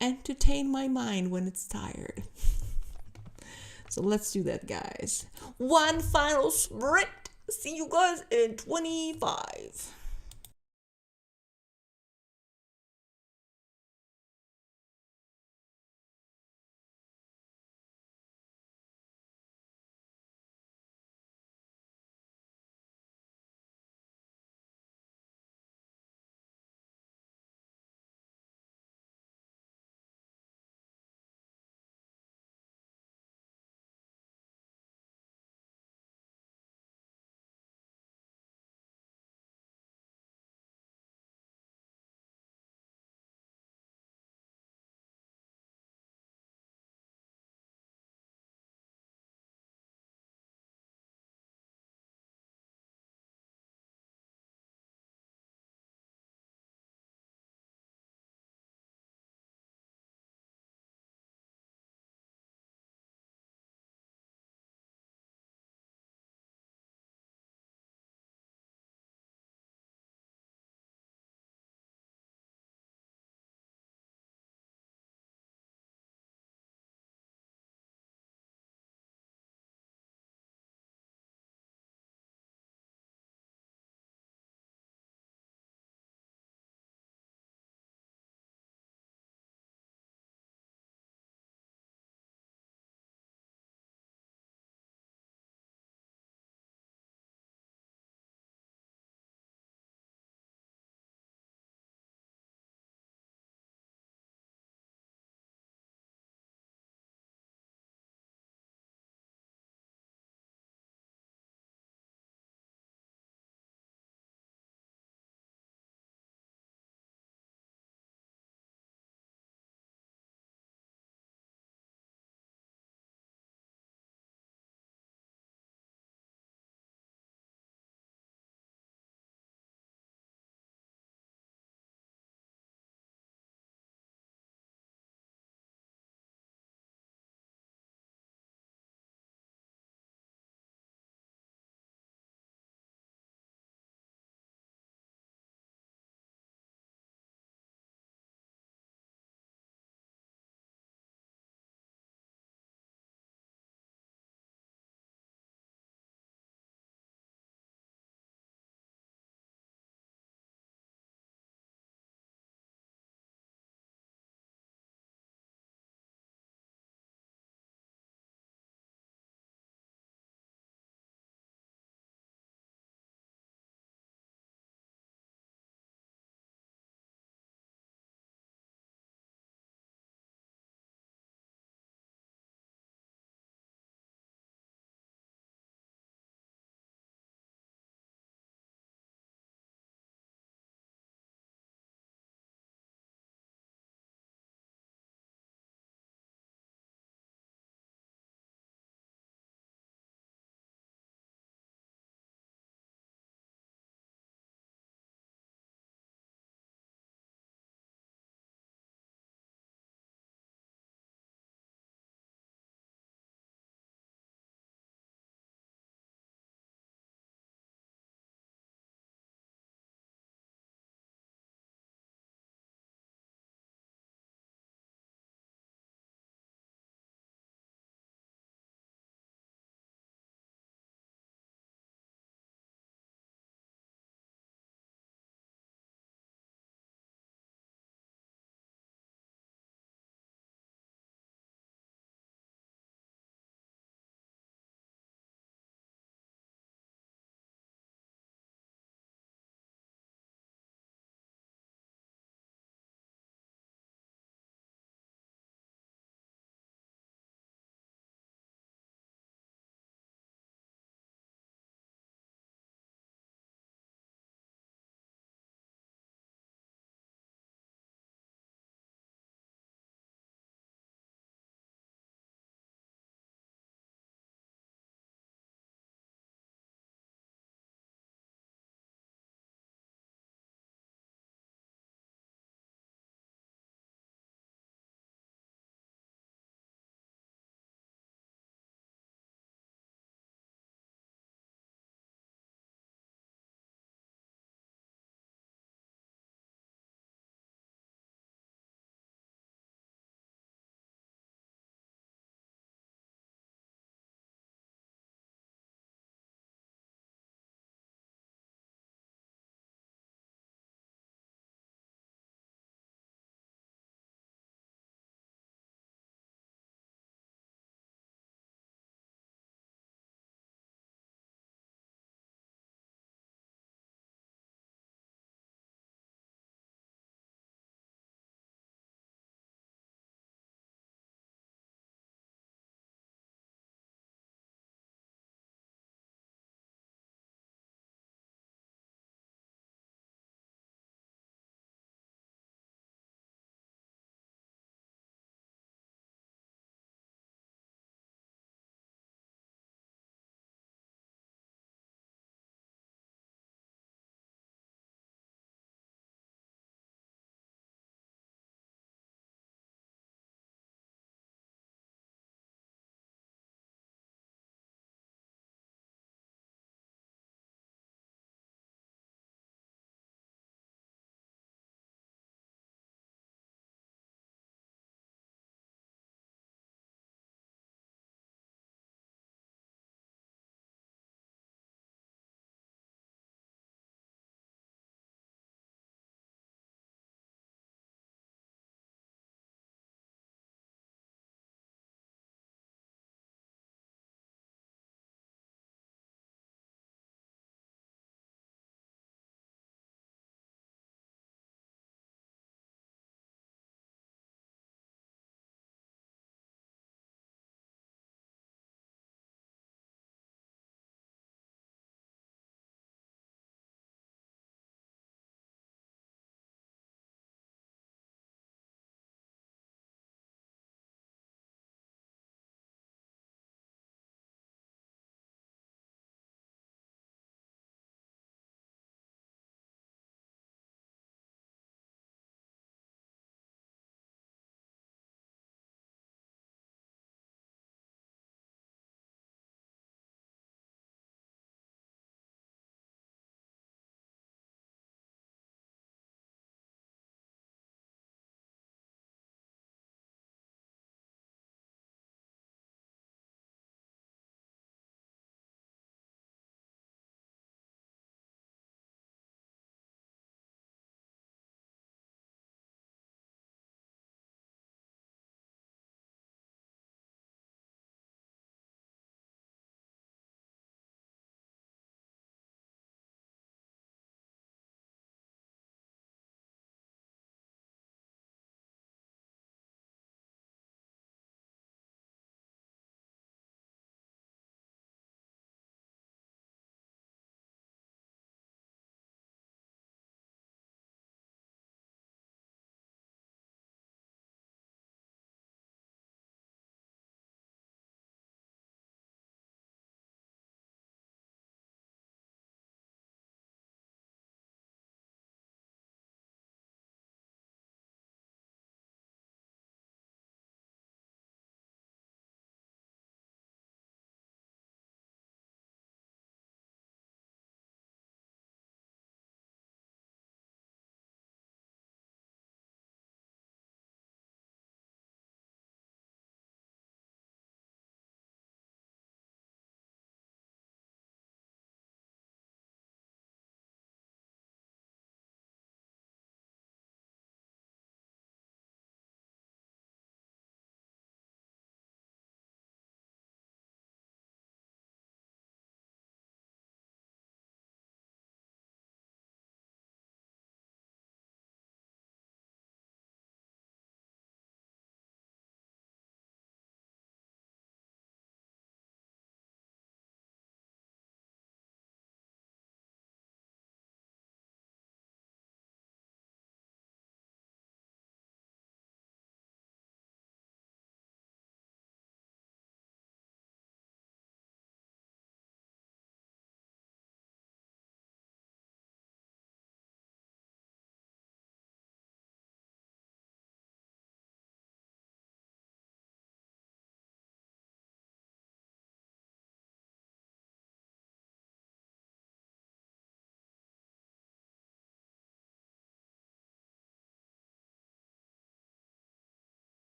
entertain my mind when it's tired. So let's do that, guys. One final sprint. See you guys in 25.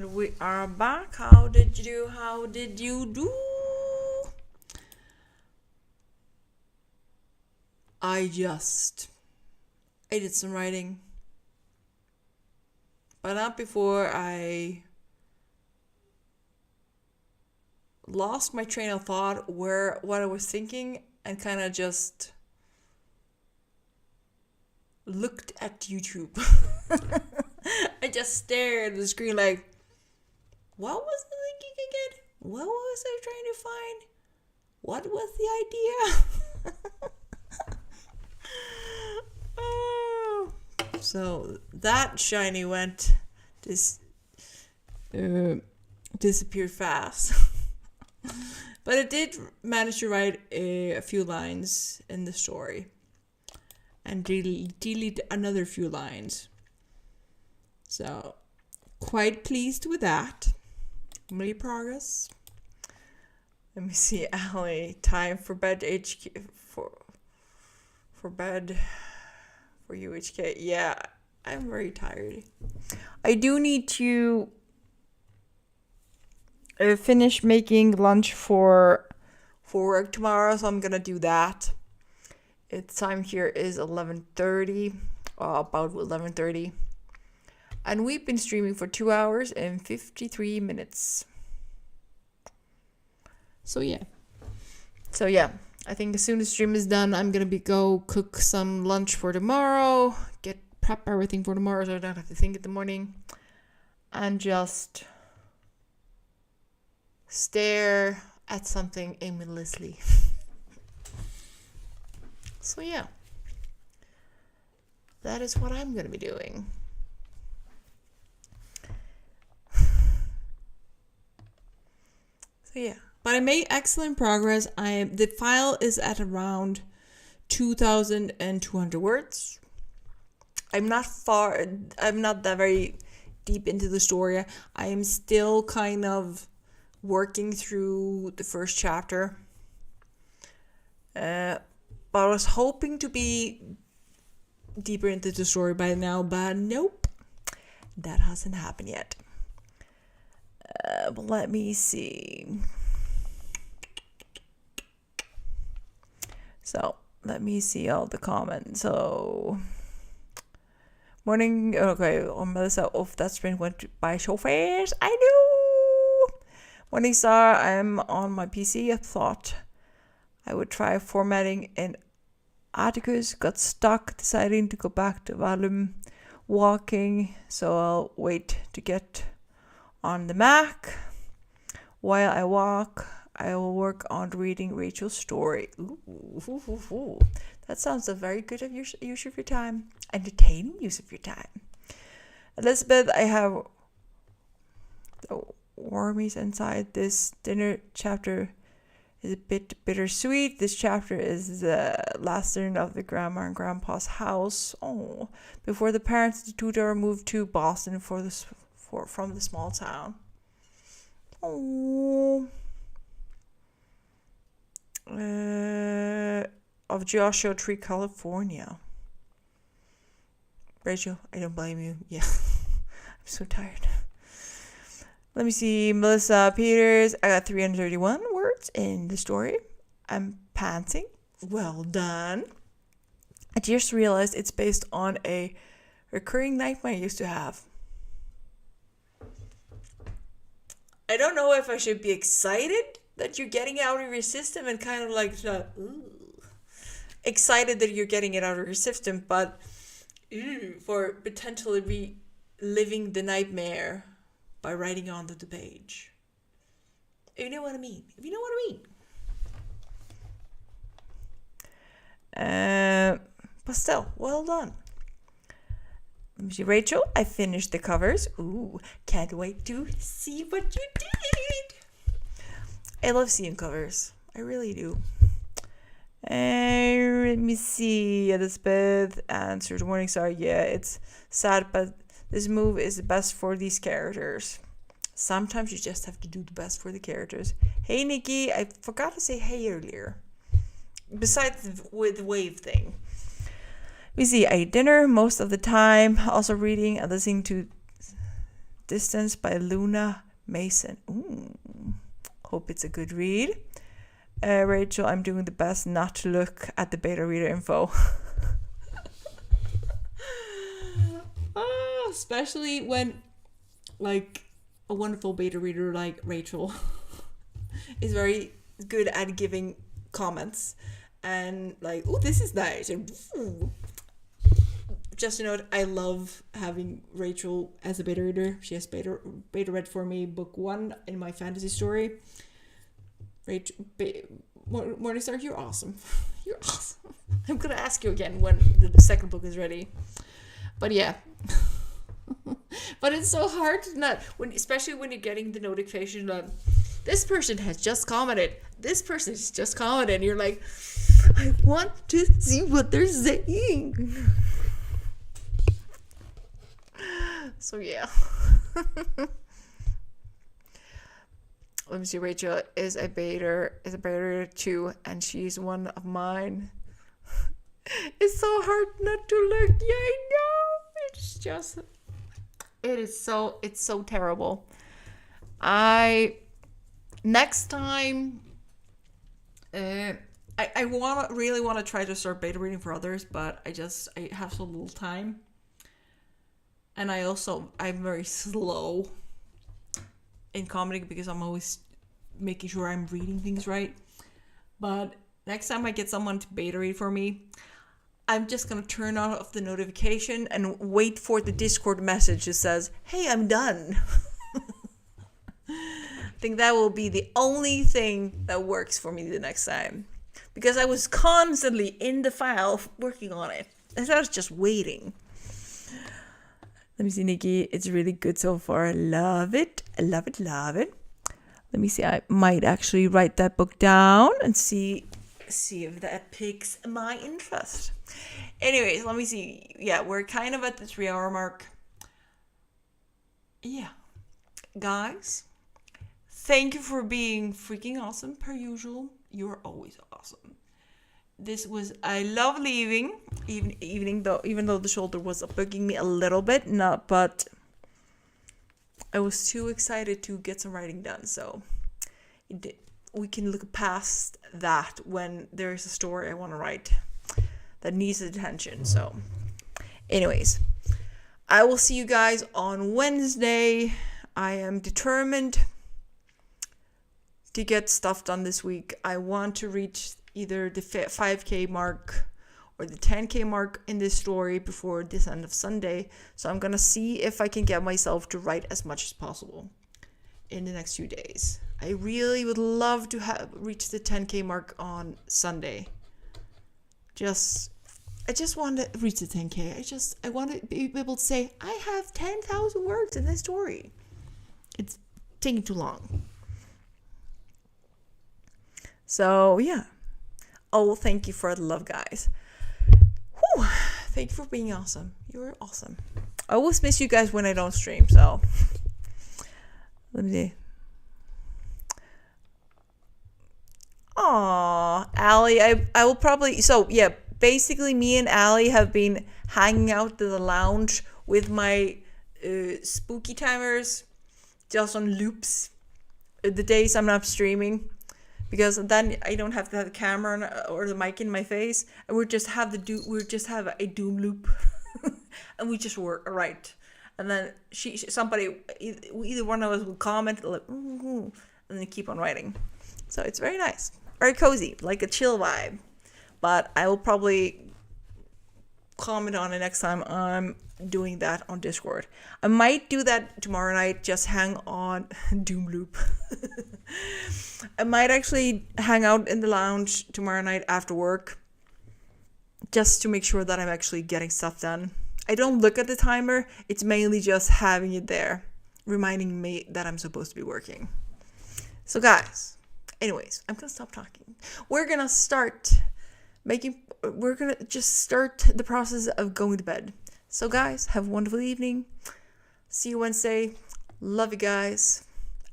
And we are back. How did you do? How did you do? I did some writing. But not before I lost my train of thought what I was thinking and kind of just looked at YouTube. I just stared at the screen like, what was I thinking again? What was I trying to find? What was the idea? Oh. So that shiny went disappeared fast. But it did manage to write a few lines in the story and delete another few lines. So, quite pleased with that. Made progress. Let me see, Allie. Time for bed, HK. For bed. For you, HK. Yeah, I'm very tired. I do need to finish making lunch for work tomorrow, so I'm gonna do that. Its time here is 11:30, about 11:30. And we've been streaming for 2 hours and 53 minutes. So yeah, I think as soon as stream is done, I'm gonna go cook some lunch for tomorrow, prep everything for tomorrow so I don't have to think in the morning, and just stare at something aimlessly. So yeah, that is what I'm gonna be doing. So yeah, but I made excellent progress. The file is at around 2,200 words. I'm not that very deep into the story. I am still kind of working through the first chapter. But I was hoping to be deeper into the story by now, but nope, that hasn't happened yet. But let me see. So, let me see all the comments. So, morning. Okay, Melissa, that sprint went by so fast. I know. Morning, Sarah. I'm on my PC. I thought I would try formatting in Atticus. Got stuck, deciding to go back to volume walking. So, I'll wait to get on the Mac. While I walk, I will work on reading Rachel's story. Ooh. That sounds a very good use of your time. Entertaining use of your time. Elizabeth, I have the wormies inside. This dinner chapter is a bit bittersweet. This chapter is the last dinner of the grandma and grandpa's house. Oh, before the parents and the tutor moved to Boston from the small town. Oh. Of Joshua Tree, California. Rachel, I don't blame you. Yeah. I'm so tired. Let me see. Melissa Peters. I got 331 words in the story. I'm panting. Well done. I just realized it's based on a recurring nightmare I used to have. I don't know if I should be excited that you're getting it out of your system and kind of like excited that you're getting it out of your system, but for potentially reliving the nightmare by writing onto the page. If you know what I mean. But still, well done. Let me see, Rachel, I finished the covers. Ooh, can't wait to see what you did. I love seeing covers. I really do. Let me see. Elizabeth answered, morning, sorry. Yeah, it's sad, but this move is the best for these characters. Sometimes you just have to do the best for the characters. Hey, Nikki, I forgot to say hey earlier. Besides the wave thing. We see, I eat dinner most of the time, also reading and listening to Distance by Luna Mason. Ooh. Hope it's a good read. Rachel, I'm doing the best not to look at the beta reader info. Especially when, like, a wonderful beta reader like Rachel is very good at giving comments and like, oh, this is nice. And ooh. Just to note, I love having Rachel as a beta reader. She has beta read for me book 1 in my fantasy story. Rachel, Morningstar, you're awesome. You're awesome. I'm gonna ask you again when the second book is ready. But yeah. But it's so hard to not, especially when you're getting the notification that this person has just commented. This person has just commented. And you're like, I want to see what they're saying. So yeah. Let me see. Rachel is a beta too, and she's one of mine. It's so hard not to look. Yeah, I know. It's so terrible. Next time, I really want to try to start beta reading for others, but I have so little time. And I'm very slow in commenting because I'm always making sure I'm reading things right. But next time I get someone to beta read for me, I'm just going to turn off the notification and wait for the Discord message that says, hey, I'm done. I think that will be the only thing that works for me the next time. Because I was constantly in the file working on it. And I was just waiting. Let me see, Nikki. It's really good so far. Love it. I love it. Love it. Let me see. I might actually write that book down and see if that piques my interest. Anyways, let me see. Yeah, we're kind of at the 3-hour mark. Yeah. Guys, thank you for being freaking awesome per usual. You're always awesome. I love leaving, even though the shoulder was bugging me a little bit, but I was too excited to get some writing done. So we can look past that when there's a story I want to write that needs attention. So, anyways, I will see you guys on Wednesday. I am determined to get stuff done this week. I want to reach either the 5K mark or the 10K mark in this story before this end of Sunday. So I'm going to see if I can get myself to write as much as possible in the next few days. I really would love to reach the 10K mark on Sunday. I just want to reach the 10K. I want to be able to say, I have 10,000 words in this story. It's taking too long. So, yeah. Oh, thank you for the love, guys. Whew. Thank you for being awesome. You're awesome. I always miss you guys when I don't stream, so. Let me see. Aw, Allie, I will probably... So, yeah, basically me and Allie have been hanging out in the lounge with my spooky timers just on loops the days I'm not streaming. Because then I don't have to have the camera or the mic in my face, and we just have a doom loop, and we just work right. And then either one of us will comment like, ooh, and then keep on writing. So it's very nice, very cozy, like a chill vibe. But I will probably comment on it next time I'm doing that on Discord. I might do that tomorrow night, just hang on doom loop. I might actually hang out in the lounge tomorrow night after work just to make sure that I'm actually getting stuff done. I don't look at the timer. It's mainly just having it there, reminding me that I'm supposed to be working. So guys, anyways, I'm going to stop talking. We're going to just start the process of going to bed. So guys, have a wonderful evening. See you Wednesday. Love you guys.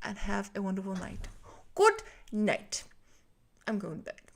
And have a wonderful night. Good night. I'm going to bed.